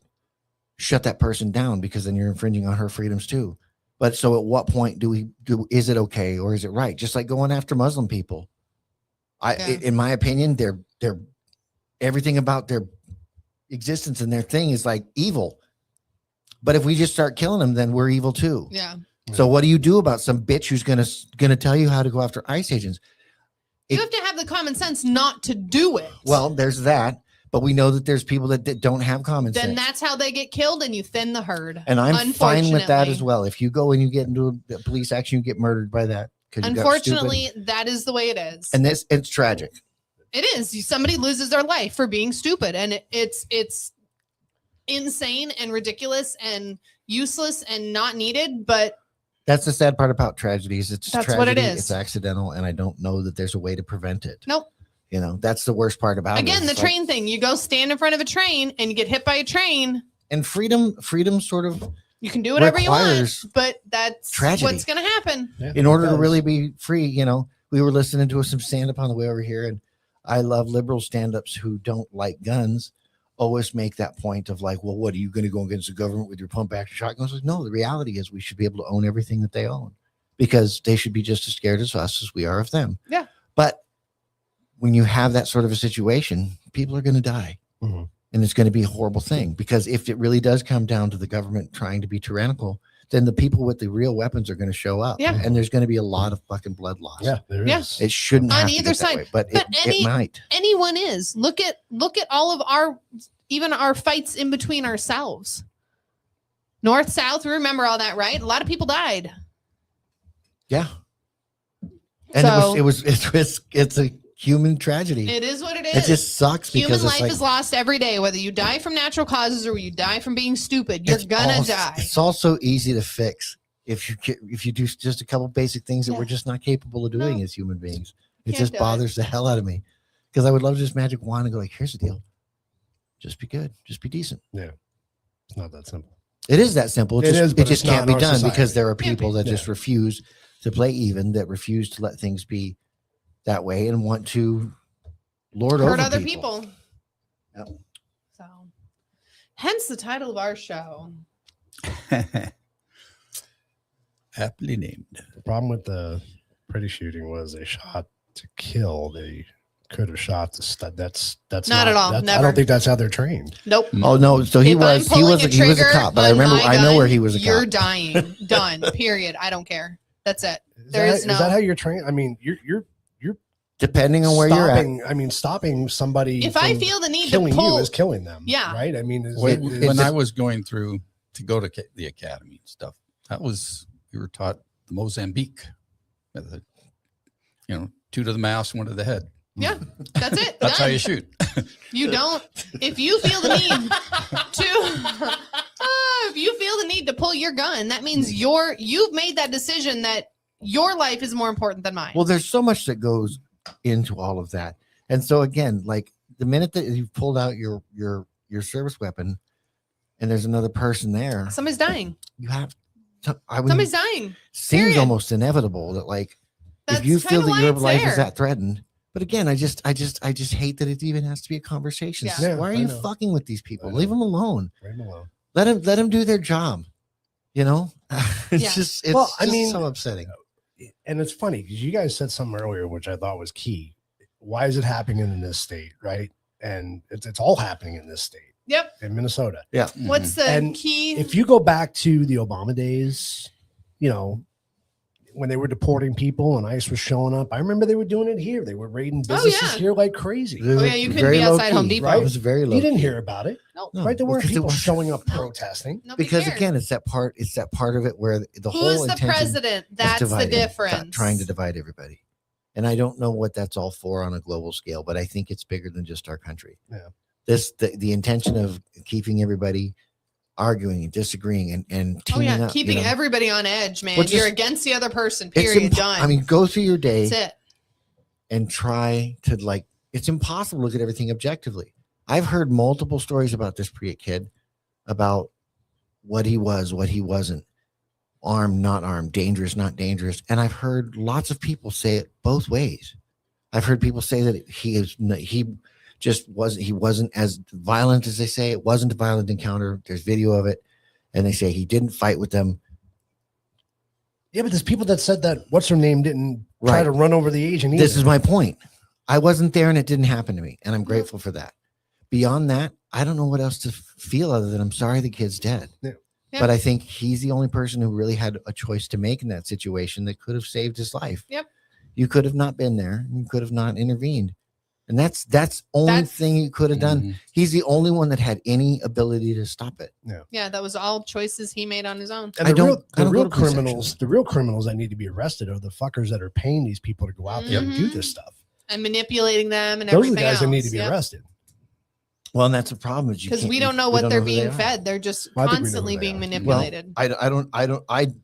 shut that person down, because then you're infringing on her freedoms too. But so at what point is it okay, or is it right? Just like going after Muslim people. Yeah. In my opinion, they're everything about their existence and their thing is like evil. But if we just start killing them, then we're evil too. Yeah. So what do you do about some bitch who's gonna tell you how to go after ICE agents? You have to have the common sense not to do it. Well, there's that, but we know that there's people that don't have common then sense. that's how they get killed, and you thin the herd. And I'm fine with that as Unfortunately. well. If you go and you get into a police action, you get murdered by that. 'Cause you got stupid. Unfortunately, that is the way it is. And it's tragic. It is. Somebody loses their life for being stupid, and it's insane and ridiculous and useless and not needed. But That's the sad part about tragedies. It's That's tragedy, what it is. It's accidental, and I don't know that there's a way to prevent it. Nope. That's the worst part about it. again, the It's like- train thing. You go stand in front of a train and you get hit by a train. and freedom sort of, You can do whatever you want, Requires but that's tragedy. what's going to happen. Yeah, in order it to does. really be free, we were listening to some stand up on the way over here, and I love liberal stand-ups who don't like guns always make that point of like, well, what are you going to go against the government with your pump action shotguns? Like, no, the reality is we should be able to own everything that they own, because they should be just as scared as us as we are of them. Yeah. But when you have that sort of a situation, people are going to die. Mhm. And it's going to be a horrible thing, because if it really does come down to the government trying to be tyrannical, then the people with the real weapons are going to show up. Yeah. And there's going to be a lot of fucking blood loss. Yeah, there is. Yeah. It shouldn't On have to either get that side. way, but But it might. Anyone is. Look at all of even our fights in between ourselves. North, South, we remember all that, right? A lot of people died. Yeah. And So- it's a human tragedy. It is what it It is. just sucks Human because life it's like, is lost every day, whether you die from natural causes or you die from being stupid. You're it's gonna all- die. It's also easy to fix if you do just a couple basic things that Yeah. we're just not capable of doing No. as human beings. It Can't just do it. bothers the hell out of me, because I would love to just magic wand and go like, here's the deal. Just be good. Just be decent. It's not that simple. It is that simple. It is, It but just it's not can't in be our done because society. there are Can't people be. that just refuse to play even, that refuse to let things be that way and want to lord Hurt over other people. Yep. So, hence the title of our show. Aptly named. The problem with the Pretty shooting was they shot to kill, they could have shot the stud. That's Not at all. I Never. don't think that's how they're trained. Nope. Oh no, so he If I'm was pulling a he was a trigger cop, but I on remember my I know where gun, he was a You're cop. dying. Done. Period. I don't care. That's it. Is There that, is no. is that how you're trained? I mean, you're Depending on where you're at. stopping. I mean, stopping somebody. If I from feel the need to killing pull, you is killing them. Yeah. Right. I mean, When I was going through to go to the academy and stuff, that was, we were taught the Mozambique method. You know, 2 to the mouse, 1 to the head. yeah, that's it. That's how Done. you shoot. You don't. If you feel the need to, if you feel the need to pull your gun, that means you've made that decision that your life is more important than mine. Well, there's so much that goes into all of that. And so again, like the minute that you've pulled out your service weapon and there's another person there, Somebody's dying. you have to, I would Somebody's dying. seems period. almost inevitable that like That's if you feel kinda that why your it's life is there. that threatened. But again, I just hate that it even has to be a conversation. Yeah. Yeah, Why are I you know. fucking with these people? I know. Leave them alone. Leave them alone. Let them do their job. You know, it's Yeah. just it's Well, I just mean, so upsetting. And it's funny because you guys said something earlier, which I thought was key. Why is it happening in this state? Right. And it's all happening in this state, Yep. in Minnesota. Yeah. What's the And key? If you go back to the Obama days, you know, when they were deporting people and ICE was showing up, I remember they were doing it here. They were raiding businesses yeah. here like crazy. It was yeah, you couldn't very be low outside Home key, Depot. Right? It was very low. You didn't key. hear about it, Nope. No, right? There weren't because it people was- showing up No. protesting. Nobody because cared. again, it's that part of it where the whole Who's the intention president? is That's the dividing, difference. trying to divide everybody. And I don't know what that's all for on a global scale, but I think it's bigger than just our country. Yeah. The intention of keeping everybody arguing and disagreeing and Oh teaming yeah, up, keeping you know. everybody on edge, man. Which is- You're against the other person. It's Period. impo- Done. I mean, go through your day that's it. and try to like. It's impossible to look at everything objectively. I've heard multiple stories about this Priya kid, about what he was, what he wasn't, armed, not armed, dangerous, not dangerous, and I've heard lots of people say it both ways. I've heard people say that he wasn't as violent as they say. It wasn't a violent encounter. There's video of it, and they say he didn't fight with them. Yeah, but there's people that said that what's her name didn't try Right. to run over the agent either. This is my point. I wasn't there and it didn't happen to me. And I'm grateful for that. Beyond that, I don't know what else to feel other than I'm sorry the kid's dead. Yeah. Yeah. But I think he's the only person who really had a choice to make in that situation that could have saved his life. Yep. You could have not been there. You could have not intervened. And that's only That's- thing you could have done. Mhm. He's the only one that had any ability to stop it. Yeah, that was all choices he made on his own. And I the don't- real, I don't go to police criminals, the real criminals that need to be arrested are the fuckers that are paying these people to go out there and do Mhm. this stuff. And manipulating them and Those are everything the guys else. that need to be Yep. arrested. Well, and that's a problem. is you Because can't- we you- don't know we what don't they're know who being they are. fed. They're just Well, I think we know who constantly they being are. manipulated. I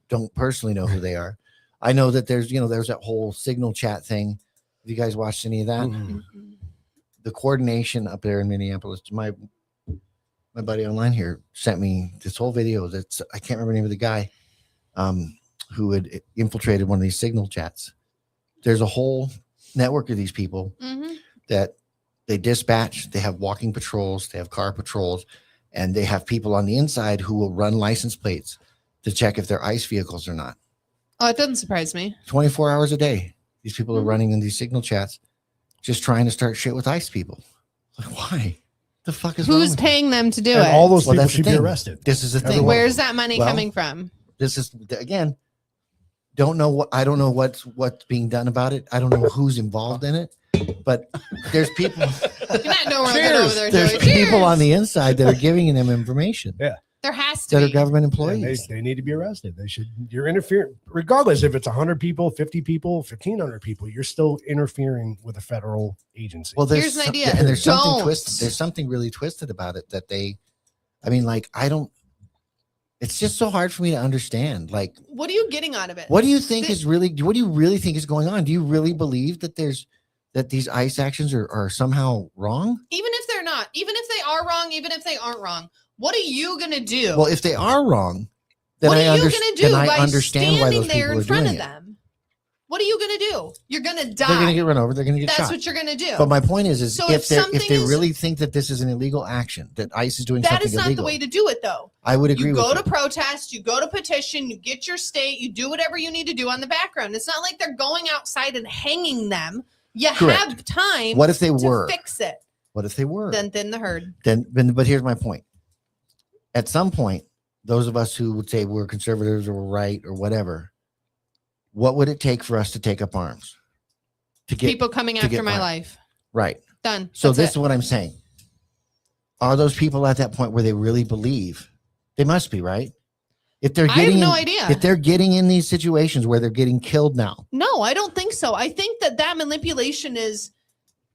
don't personally know who they are. I know that there's that whole signal chat thing. Have you guys watched any of that? Mhm. Mm-mm. The coordination up there in Minneapolis. My buddy online here sent me this whole video. That's I can't remember the name of the guy who had infiltrated one of these signal chats. There's a whole network of these people Mhm. that they dispatch. They have walking patrols. They have car patrols, and they have people on the inside who will run license plates to check if they're ICE vehicles or not. Oh, it doesn't surprise me. 24 hours a day. These people are Mhm. running in these signal chats, just trying to start shit with ICE people. Like, why? The fuck is wrong Who's with you? paying them to do And it? all those Well, people that's the should be thing. arrested. This is the thing. Everyone. Where's that money Well, coming from? This is again. Don't know what I don't know what's being done about it. I don't know who's involved in it, but there's people. You're not nowhere good over there, There's Joey. people on Cheers. the inside that are giving them information There has to that are be. government And employees. they need to be arrested. They should. You're interfering, regardless if it's 100 people, 50 people, 1,500 people. You're still interfering with a federal agency. Well, Here's an idea. and there's something Don't. twisted. There's something really twisted about it that they. I mean, like I don't. It's just so hard for me to understand. Like, What are you getting out of it? what do you think This- is really? What do you really think is going on? Do you really believe that these ICE actions are somehow wrong? Even if they're not, even if they are wrong, even if they aren't wrong, what are you gonna do? Well, if they are wrong, then what I are you understand. gonna do Then by I understand why standing those there people in are front doing of it. them? What are you gonna do? You're gonna die. They're going to get run over. They're going to get That's shot. what you're gonna do. But my point is So if if they something they is- really think that this is an illegal action, that ICE is doing That something is not illegal, the way to do it, though. I would agree You with go you. to protest, you go to petition, you get your state, you do whatever you need to do on the background. It's not like they're going outside and hanging them You Correct. have time. What if they to were? fix it? What if they were? Then thin the herd. But here's my point. At some point, those of us who would say we're conservatives or we're right or whatever, what would it take for us to take up arms? To get People coming to after get my violent? life. Right. Done. So That's this it. is what I'm saying. Are those people at that point where they really believe? They must be, right? If they're I have getting no in, idea. if they're getting in these situations where they're getting killed now. No, I don't think so. I think that manipulation is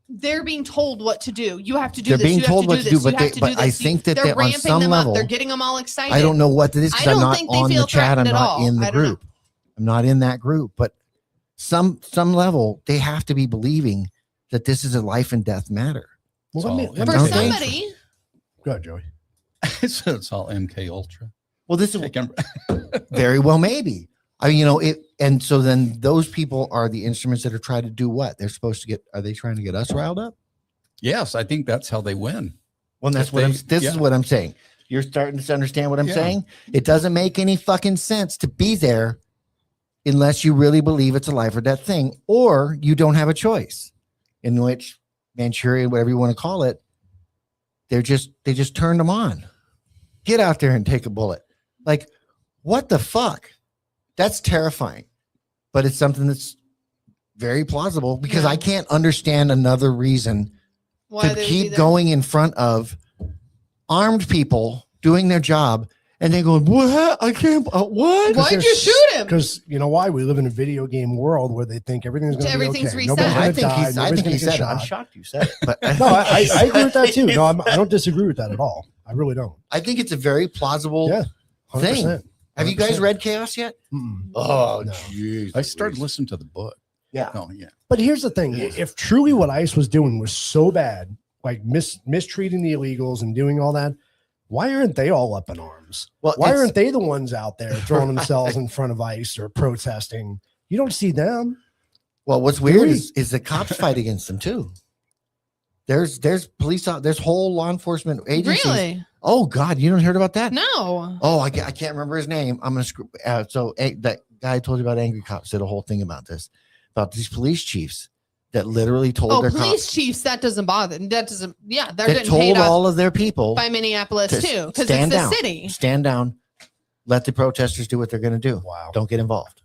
they're being told what to do. You have to do They're this. being You told have to what to do do, this. You but have to do I this. think that they're they're on ramping some them level. up. They're getting them all excited. I don't know what it is because I I'm don't not think they on feel the chat. I'm threatened at not all. in the I don't know. group. I'm not in that group, but some level they have to be believing that this is a life and death matter. Well, So, let me For Don't think- somebody, go ahead, Joey. It's all MK Ultra. Well, this is Taking- very well maybe. I mean, it, and so then those people are the instruments that are trying to do what they're supposed to get. Are they trying to get us riled up? Yes, I think that's how they win. Well, that's If what they- this is yeah. what I'm saying. You're starting to understand what I'm Yeah. saying. It doesn't make any fucking sense to be there unless you really believe it's a life or death thing, or you don't have a choice. In which Manchuria, whatever you want to call it, they just turned them on. Get out there and take a bullet. Like, what the fuck? That's terrifying. But it's something that's very plausible because Yeah. I can't understand another reason why to they would be keep there. going in front of armed people doing their job and then going, what? I can't, what? Why'd you shoot him? Because you know why? We live in a video game world where they think everything's going to be Everything's okay. reset. Nobody's I going to think die. he's, I Nobody's think going he to get said it. I'm shot. shocked you said it. But No, I agree with that too. No, I don't disagree with that at all. I really don't. I think it's a very plausible Yeah, 100%. thing. Have you guys 100%. read Chaos yet? Mm-mm. Oh, No. jeez. I started listening to the book. Yeah. Oh, yeah. But here's the thing: if truly what ICE was doing was so bad, like mistreating the illegals and doing all that, why aren't they all up in arms? Well, Why it's- aren't they the ones out there throwing themselves in front of ICE or protesting? You don't see them. Well, what's weird we? is the cops fight against them too. There's police out, there's whole law enforcement agencies. Really? Oh God, you don't heard about that? No. Oh, I can't remember his name. I'm gonna screw. That guy I told you about, Angry Cops, did a whole thing about this, about these police chiefs that literally told Oh, their police cops, chiefs. That doesn't bother. That doesn't. Yeah, they're that getting paid told off all of their people by Minneapolis to too, because it's stand the down. city. Stand down, let the protesters do what they're gonna do. Wow. Don't get involved.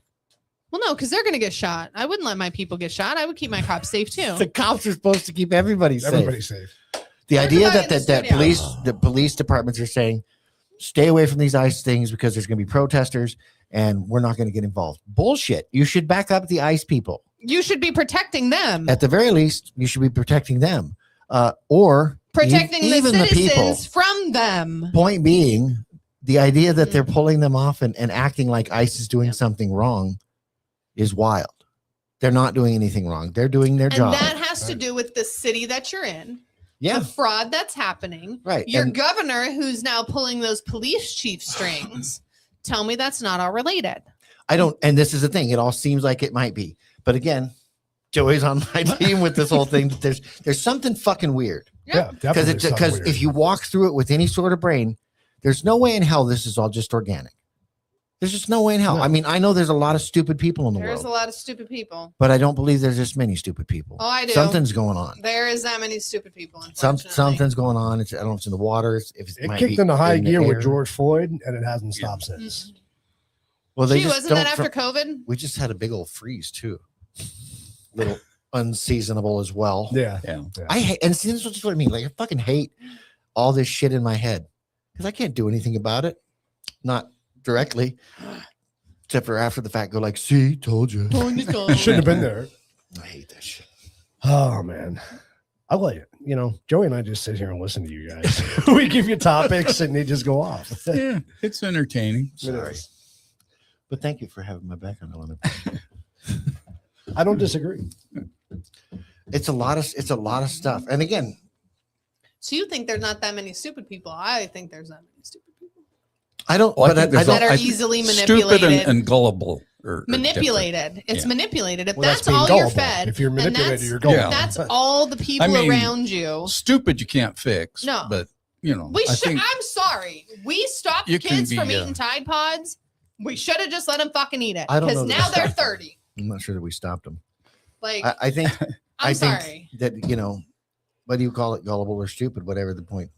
Well, no, because they're going to get shot. I wouldn't let my people get shot. I would keep my cops safe too. The cops are supposed to keep everybody safe. Everybody's safe. The idea Everybody that in the that studio. the police departments are saying, stay away from these ICE things because there's going to be protesters and we're not going to get involved. Bullshit. You should back up the ICE people. You should be protecting them, At the very least, you should be protecting them, or protecting the even citizens from them. Point being, the idea that they're pulling them off and acting like ICE is doing something wrong is wild. They're not doing anything wrong. They're doing their And job. that has to do with the city that you're in, Yeah, the fraud that's happening. right. Your And governor, who's now pulling those police chief strings, tell me that's not all related. I don't, and this is the thing. It all seems like it might be, but again, Joey's on my team with this whole thing. There's something fucking weird Yeah, because definitely. it's something because weird. if you walk through it with any sort of brain, there's no way in hell this is all just organic. There's just no way in hell. No. I mean, I know there's a lot of stupid people in the There's world, a lot of stupid people. but I don't believe there's this many stupid people. Oh, I do. Something's going on. There is that many stupid people. Unfortunately. Something's going on. I don't know if it's in the water. If it it might kicked be into high in the gear with air. George Floyd, and it hasn't stopped since. Well, they Gee, just wasn't that don't after COVID? we just had a big old freeze too. Little unseasonable as well. Yeah. Yeah. I hate, and see, this is just what I mean. Like, I fucking hate all this shit in my head because I can't do anything about it. Not directly, except for after the fact, go like, see, told you. You shouldn't have been there. I hate that shit. Oh man. I like it. You know, Joey and I just sit here and listen to you guys. We give you topics and they just go off. Yeah, it's entertaining. Sorry. But thank you for having my back on Eleanor. I don't disagree. It's a lot of stuff. And again, So you think there's not that many stupid people? I think there's that many stupid people I don't, Well, I but think I there's don't, that are I- easily Stupid manipulated. and gullible. Or different. Manipulated. It's Yeah. manipulated. If Well, that's being all you're gullible. fed, If you're then manipulated, that's- you're gullible. Yeah. That's all the people mean, around you. Stupid you can't fix. No. But, you know, We I should. think I'm sorry. We stopped You can kids be, from eating Tide Pods. We should have just let them fucking eat it I don't because know that now we they're stopped them. 30. I'm not sure that we stopped them. Like I think I think sorry. that, you know, what do you call it? Gullible or stupid, whatever the point.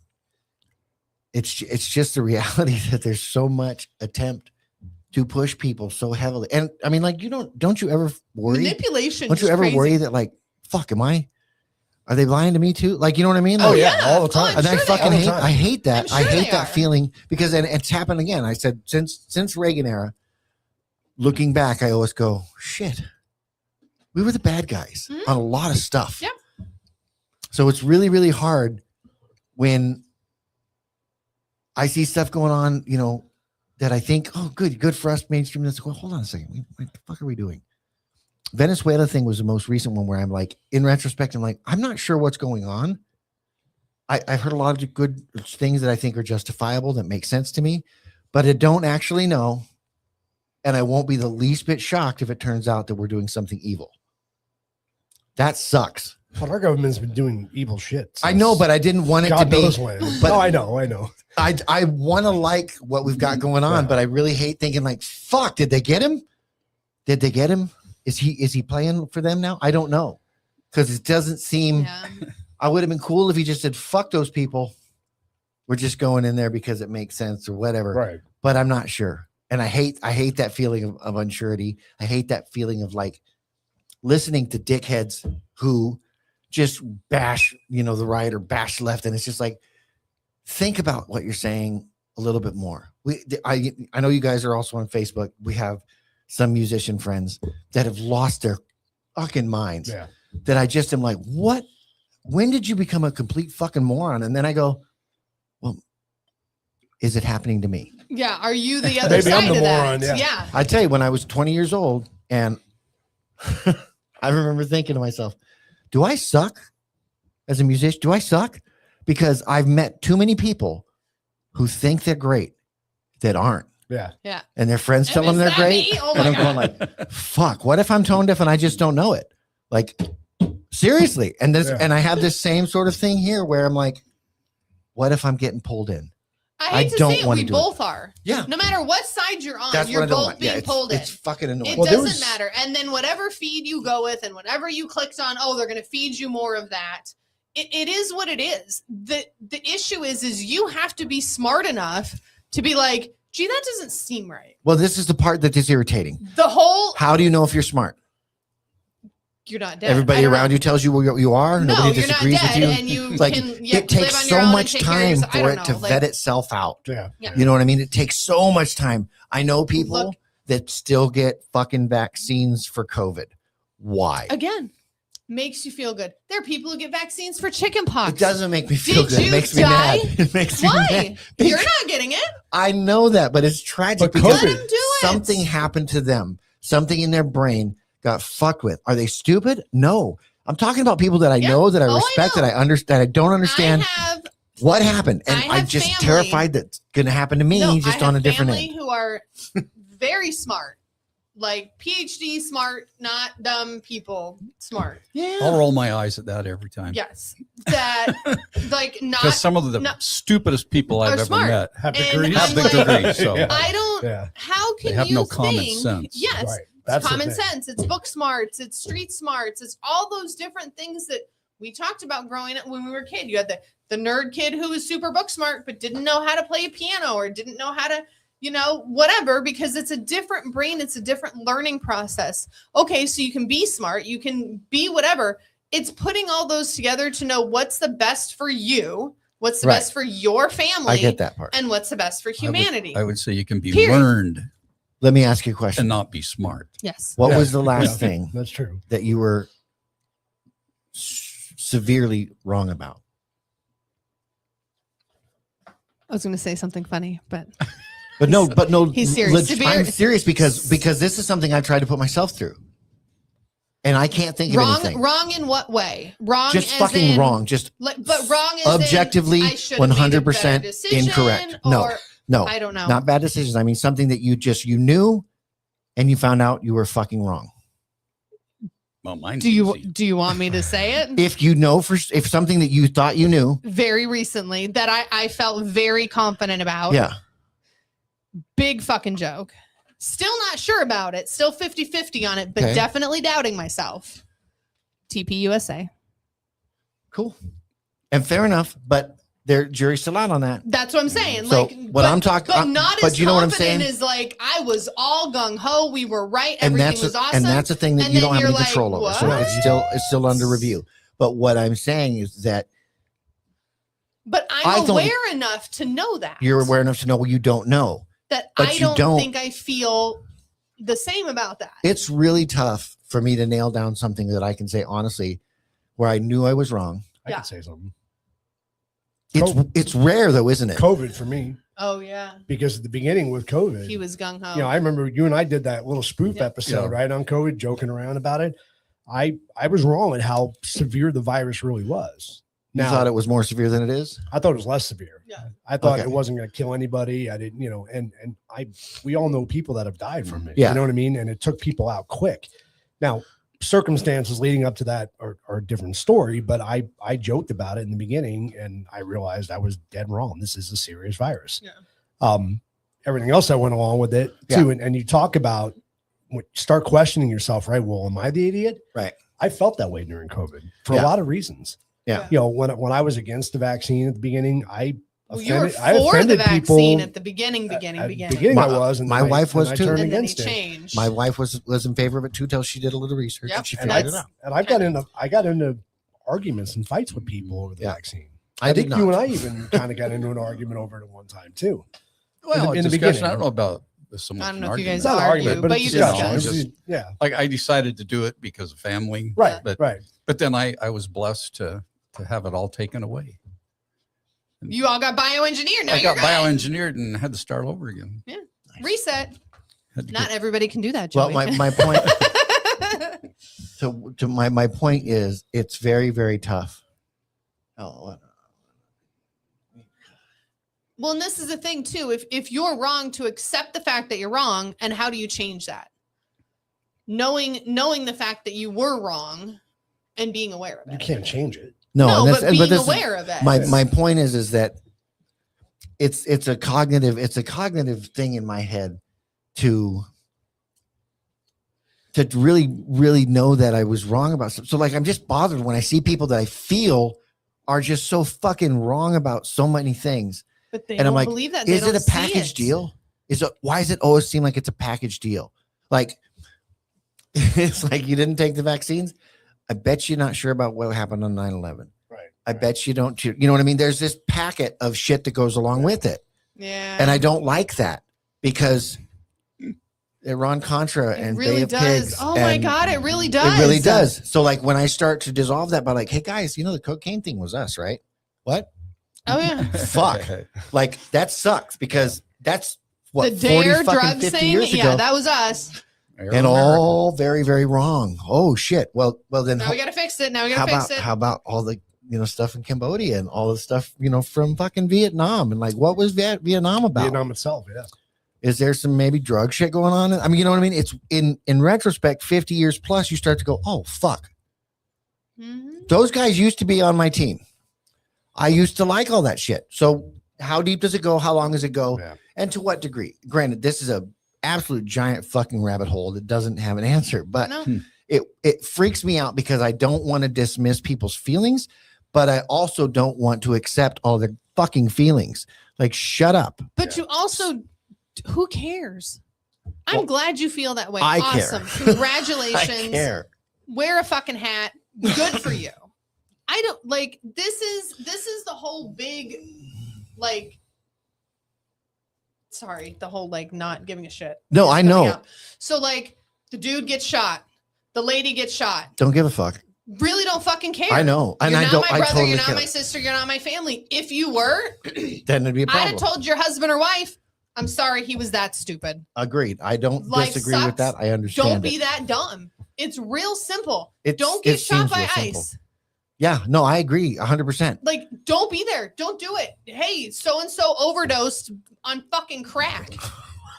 It's just the reality that there's so much attempt to push people so heavily. And I mean, like, don't you ever worry? Manipulation. Don't you is ever crazy. worry that, like, fuck, are they lying to me too? Like, you know what I mean? Oh Like, yeah, all the Oh, time. I'm and sure I they fucking are. hate. I hate that. I'm I sure hate they that are. feeling because it's happened again. I said since Reagan era. Looking back, I always go, shit. We were the bad guys Mhm. on a lot of stuff. Yep. So it's really, really hard when I see stuff going on, you know, that I think, oh, good for us mainstream. Let's go, hold on a second. What the fuck are we doing? Venezuela thing was the most recent one where I'm like, in retrospect, I'm like, I'm not sure what's going on. I've heard a lot of good things that I think are justifiable, that make sense to me, but I don't actually know. And I won't be the least bit shocked if it turns out that we're doing something evil. That sucks. But our government's been doing evil shit. I know, but I didn't want it God to be. knows when. But No, I know. I want to like what we've got going on, Yeah. but I really hate thinking like, fuck, did they get him? Did they get him? Is he playing for them now? I don't know. Because it doesn't seem, Yeah. I would have been cool if he just said, fuck those people. We're just going in there because it makes sense or whatever. Right. But I'm not sure. And I hate that feeling of unsurety. I hate that feeling of like listening to dickheads who just bash, you know, the right or bash left. And it's just like, think about what you're saying a little bit more. I know you guys are also on Facebook. We have some musician friends that have lost their fucking minds. Yeah. That I just am like, what? When did you become a complete fucking moron? And then I go, well, is it happening to me? Yeah. Are you the other Maybe I'm side the of moron, that? yeah. I tell you, when I was 20 years old, and I remember thinking to myself, do I suck as a musician? Do I suck? Because I've met too many people who think they're great that aren't. Yeah. Yeah. And their friends tell And them is they're that great. me? Oh and my I'm going like, fuck, what if I'm tone deaf and I just don't know it? Like, seriously. And this, Yeah. and I have this same sort of thing here where I'm like, what if I'm getting pulled in? I hate to don't say it. wanna We do both are. Yeah. No matter what side you're on, That's you're what I don't both want. being Yeah, pulled in. it's fucking annoying. It Well, there doesn't was- matter. And then whatever feed you go with and whatever you clicked on, oh, they're going to feed you more of that. It is what it is. The issue is you have to be smart enough to be like, gee, that doesn't seem right. Well, this is the part that is irritating. The whole, How do you know if you're smart? you're not dead. Everybody around you tells you you are. No, Nobody you're not disagrees dead, with you. and you Like, can it takes live on your so own much and take care of time yourself. I for don't it to know, like- vet itself out. Yeah. Yeah. You know what I mean? It takes so much time. I know people Look- that still get fucking vaccines for COVID. Why? Again, makes you feel good. There are people who get vaccines for chickenpox. It doesn't make me feel Did good. It you makes me die? mad. It makes me Why? mad. You're not getting it. I know that, but it's tragic But because Let them do it. something happened to them. Something in their brain got fucked with. Are they stupid? No. I'm talking about people that I Yeah. know, that I Oh, I respect, know. that I understand. I don't understand I have what happened, and I I'm have just family- terrified that's going to happen to me, no, just I on a have different family end. who are very smart, like PhD smart, not dumb people smart. I'll roll my eyes at that every time. Yes, that like not. Because some of the not- stupidest people are I've ever smart. met Have And degrees. have I'm the like- degrees. So Yeah. I don't. Yeah. How can They have you no common think? sense. Yes, Right. That's it's the common thing. sense. It's book smarts. It's street smarts. It's all those different things that we talked about growing up when we were a kid. You had the nerd kid who was super book smart but didn't know how to play a piano or didn't know how to, whatever, because it's a different brain. It's a different learning process. Okay, so you can be smart. You can be whatever. It's putting all those together to know what's the best for you, what's the Right. best for your family, I get that part. and what's the best for humanity. I would say you can be Period. learned Let me ask you a question. and not be smart. Yes. What Yeah. was the last Yeah. thing That's true. that you were severely wrong about? I was going to say something funny, but But no, He's serious. I'm serious because this is something I tried to put myself through, and I can't think of anything. wrong in what way? Wrong, Just as fucking in, wrong. Just But wrong is objectively I should have made a 100% better decision, incorrect. No. or no, I don't know. not bad decisions. I mean something that you knew, and you found out you were fucking wrong. Well, mine. do you want me to say it? If you know if something that you thought you knew, Very recently that I felt very confident about. yeah, Big fucking joke. Still not sure about it. Still 50-50 on it, but Okay. definitely doubting myself. TPUSA. Cool. And fair enough, but their jury's still out on that. That's what I'm saying. So like, what I'm talking, but not but as you know what I'm confident saying? as like I was all gung ho. We were right. And Everything that's was awesome. and that's a thing that And you then don't have you're any like, control over. So what? it's still under review. But what I'm saying is that But I I'm don't- aware enough to know that. you're aware enough to know what you don't know. that but I you don't- think I feel the same about that. It's really tough for me to nail down something that I can say honestly, where I knew I was wrong. I Yeah. can say something. It's rare though, isn't it? COVID for me, Oh yeah, because at the beginning with COVID, he was gung ho. I remember you and I did that little spoof Yeah. episode, Yeah. right, on COVID, joking around about it. I was wrong at how severe the virus really was. You Now, thought it was more severe than it is? I thought it was less severe. Yeah. I thought Okay. it wasn't going to kill anybody. I didn't, and we all know people that have died from it. Yeah. You know what I mean? And it took people out quick. Now, circumstances leading up to that are a different story, but I joked about it in the beginning and I realized I was dead wrong. This is a serious virus. Yeah. Everything else that went along with it too. And you talk about start questioning yourself, right? Well, am I the idiot? Right. I felt that way during COVID for Yeah. a lot of reasons. Yeah. When I was against the vaccine at the beginning, Well, you were I for the offended vaccine people at the beginning. at the beginning. I was, and my then wife was I too. turned And then he against it. changed. My wife was in favor of it too till she did a little research Yep. and she And figured it out. I got into arguments and fights with people over the Yeah. vaccine. I did think not. you and I even kind of got into an argument over it at one time too. Well, in the discussion, beginning. I don't know about so much I don't an know if you argument. guys It's not an argue, argument, but but it's you discussion. discussion. discuss. It's It's just- yeah, Like I decided to do it because of family. right, But right. but then I was blessed to have it all taken away. You all got bioengineered. Now I you're got good. bioengineered and had to start over again. Reset. Had to Not get- everybody can do that, Well, Joey. my point to my point is it's very, very tough. Oh, what? Well, and this is the thing too. If you're wrong, to accept the fact that you're wrong, and how do you change that? Knowing the fact that you were wrong and being aware of it. You can't change it. No, No, and that's, but being this is- aware of it. my point is that it's a cognitive thing in my head to really know that I was wrong about something. So like I'm just bothered when I see people that I feel are just so fucking wrong about so many things. But they And I'm don't like, believe that. They Is it don't a see package it. deal? Why does it always seem like it's a package deal? Like it's like you didn't take the vaccines. I bet you're not sure about what happened on 9/11. Right. I bet you don't. You know what I mean? There's this packet of shit that goes along with it. Yeah. And I don't like that because Iran-Contra It and really Bay of does. Pigs. Oh my and God, it really does. It really does. So like when I start to dissolve that by like, hey guys, the cocaine thing was us, right? What? Oh yeah. Fuck. Like that sucks because that's what The Dare 40 fucking drugs 50 thing. years Yeah, ago. that was us. And all very, very wrong. Oh shit. Well then Now we gotta fix it. Now we how gotta fix about it. how about all the stuff in Cambodia and all the stuff from fucking Vietnam and like what was Vietnam about? Vietnam itself, yeah. Is there some maybe drug shit going on? I mean, you know what I mean? It's in retrospect, 50 years plus, you start to go, oh fuck. Mhm. Those guys used to be on my team. I used to like all that shit. So how deep does it go? How long does it go? Yeah. And to what degree? Granted, this is a absolute giant fucking rabbit hole that doesn't have an answer, but No. it freaks me out because I don't want to dismiss people's feelings, but I also don't want to accept all their fucking feelings. Like, shut up. But you also, who cares? I'm Well, glad you feel that way. I care. Awesome. I Congratulations. care. Wear a fucking hat. Good for you. I don't like this is the whole big like sorry, the whole like not giving a shit. No, is I coming know. out. So like the dude gets shot, the lady gets shot. Don't give a fuck. Really don't fucking care. I know. And You're I not don't, my I brother, totally you're not care. my sister, you're not my family. If you were, Then it'd be a I'd problem. have told your husband or wife, I'm sorry he was that stupid. Agreed. I don't Life disagree with sucks. that. I understand. Don't be it. that dumb. It's real simple. It's- Don't get it shot seems by real simple. ice. Yeah, no, I agree 100%. Like, don't be there. Don't do it. Hey, so and so overdosed on fucking crack.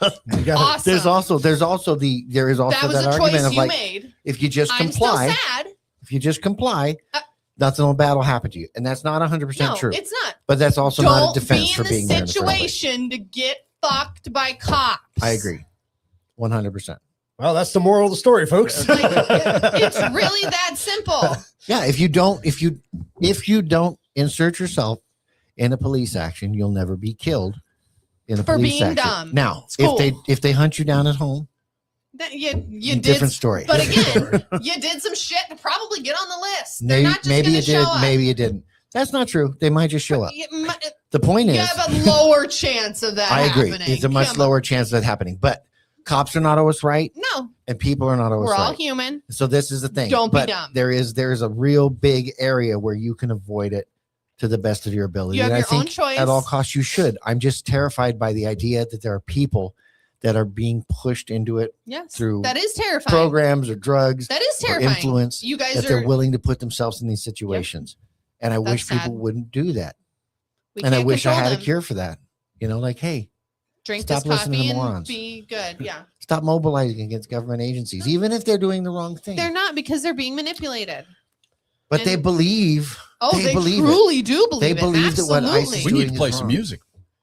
You gotta- Awesome. There is also that was that a argument choice of you like made. if you just I'm still comply, sad. if you just comply, Uh, nothing bad will happen to you, and that's not 100% No, true. it's not. But that's also Don't not a defense be for in being the there in the first place. situation to get fucked by cops. I agree, 100%. Well, that's the moral of the story, folks. Like, it's really that simple. Yeah, if you don't insert yourself in a police action, you'll never be killed in a For police being action. dumb. Now, It's cool. if they hunt you down at home, That you did, different story. but again, you did some shit to probably get on the list. They're maybe, not just maybe gonna you show did, up. maybe you didn't. That's not true. They might just show up. You The point is, have a lower chance of that I agree. happening. It's a much Come on. lower chance of that happening. But cops are not always right, No, and people are not always we're all right. human. So this is the thing. Don't be But dumb. there is a real big area where you can avoid it to the best of your ability. You have and your I think own choice. at all costs you should. I'm just terrified by the idea that there are people that are being pushed into it Yes, through that is terrifying. programs or drugs That is or terrifying. influence You guys that are. they're willing to put themselves in these situations. And I That's wish people sad. wouldn't do that. We And I can't wish I control had a them. cure for that. You know, like, hey, Drink Stop this listening coffee to and morons. be good. Yeah, stop mobilizing against government agencies, even if they're doing the wrong thing. they're not because they're being manipulated. But they and- believe. Oh, they believe it. truly do believe They it. believe that what ICE Absolutely. is We doing need to is play some wrong. music.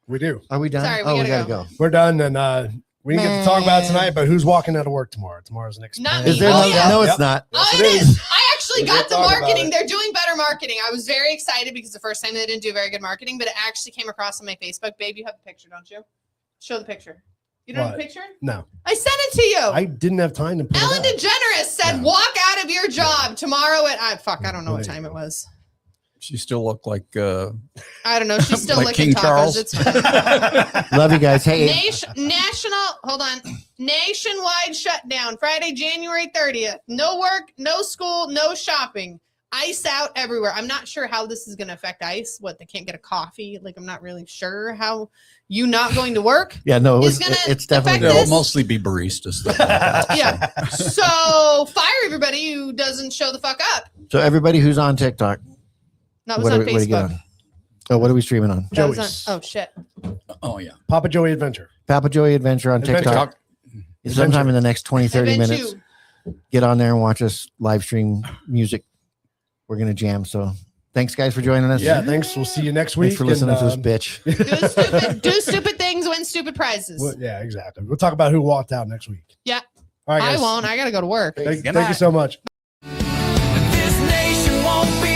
We do. Are we done? Sorry, we oh, we gotta gotta go. go. We're done, and we didn't get to talk about it tonight, but who's walking out of work tomorrow? Tomorrow's next. Not Is me. there Oh, no? yeah. No, it's Yep. not. Oh, Yes, it it is. is. I actually We got did the talk about marketing. it. They're doing better marketing. I was very excited because the first time they didn't do very good marketing, but it actually came across on my Facebook. Babe, you have the picture, don't you? Show the picture. You don't have What? the picture? No, I sent it to you. I didn't have time to put Ellen it up. DeGeneres said, No. "Walk out of your job tomorrow at I don't know what There you time it go. was. She still looked like I don't know. She's still Like licking King tacos. Charles. It's fine. Love you guys. Hey, Nationwide shutdown Friday, January 30th. No work, no school, no shopping. ICE out everywhere. I'm not sure how this is going to affect ICE. What, they can't get a coffee? Like, I'm not really sure how you not going to work. yeah, no, Is gonna it's definitely affect They'll this? mostly be baristas. Stuff like that. Yeah. So fire everybody who doesn't show the fuck up. So everybody who's on TikTok, That was what on do we get Facebook. on? Oh, what are we streaming on? That was Joey's. on, oh shit. Oh yeah. Papa Joey Adventure. Papa Joey Adventure on Adventure. TikTok. Sometime in the next 20, 30 I've been minutes, to- get on there and watch us live stream music. We're going to jam. So thanks, guys, for joining us. Yeah, thanks. We'll see you next week. Thanks for listening to this and, bitch. do stupid things, win stupid prizes. well, yeah, exactly. We'll talk about who walked out next week. Yeah. All right, I guys. won't. I gotta go to work. Thank you so much. This nation won't be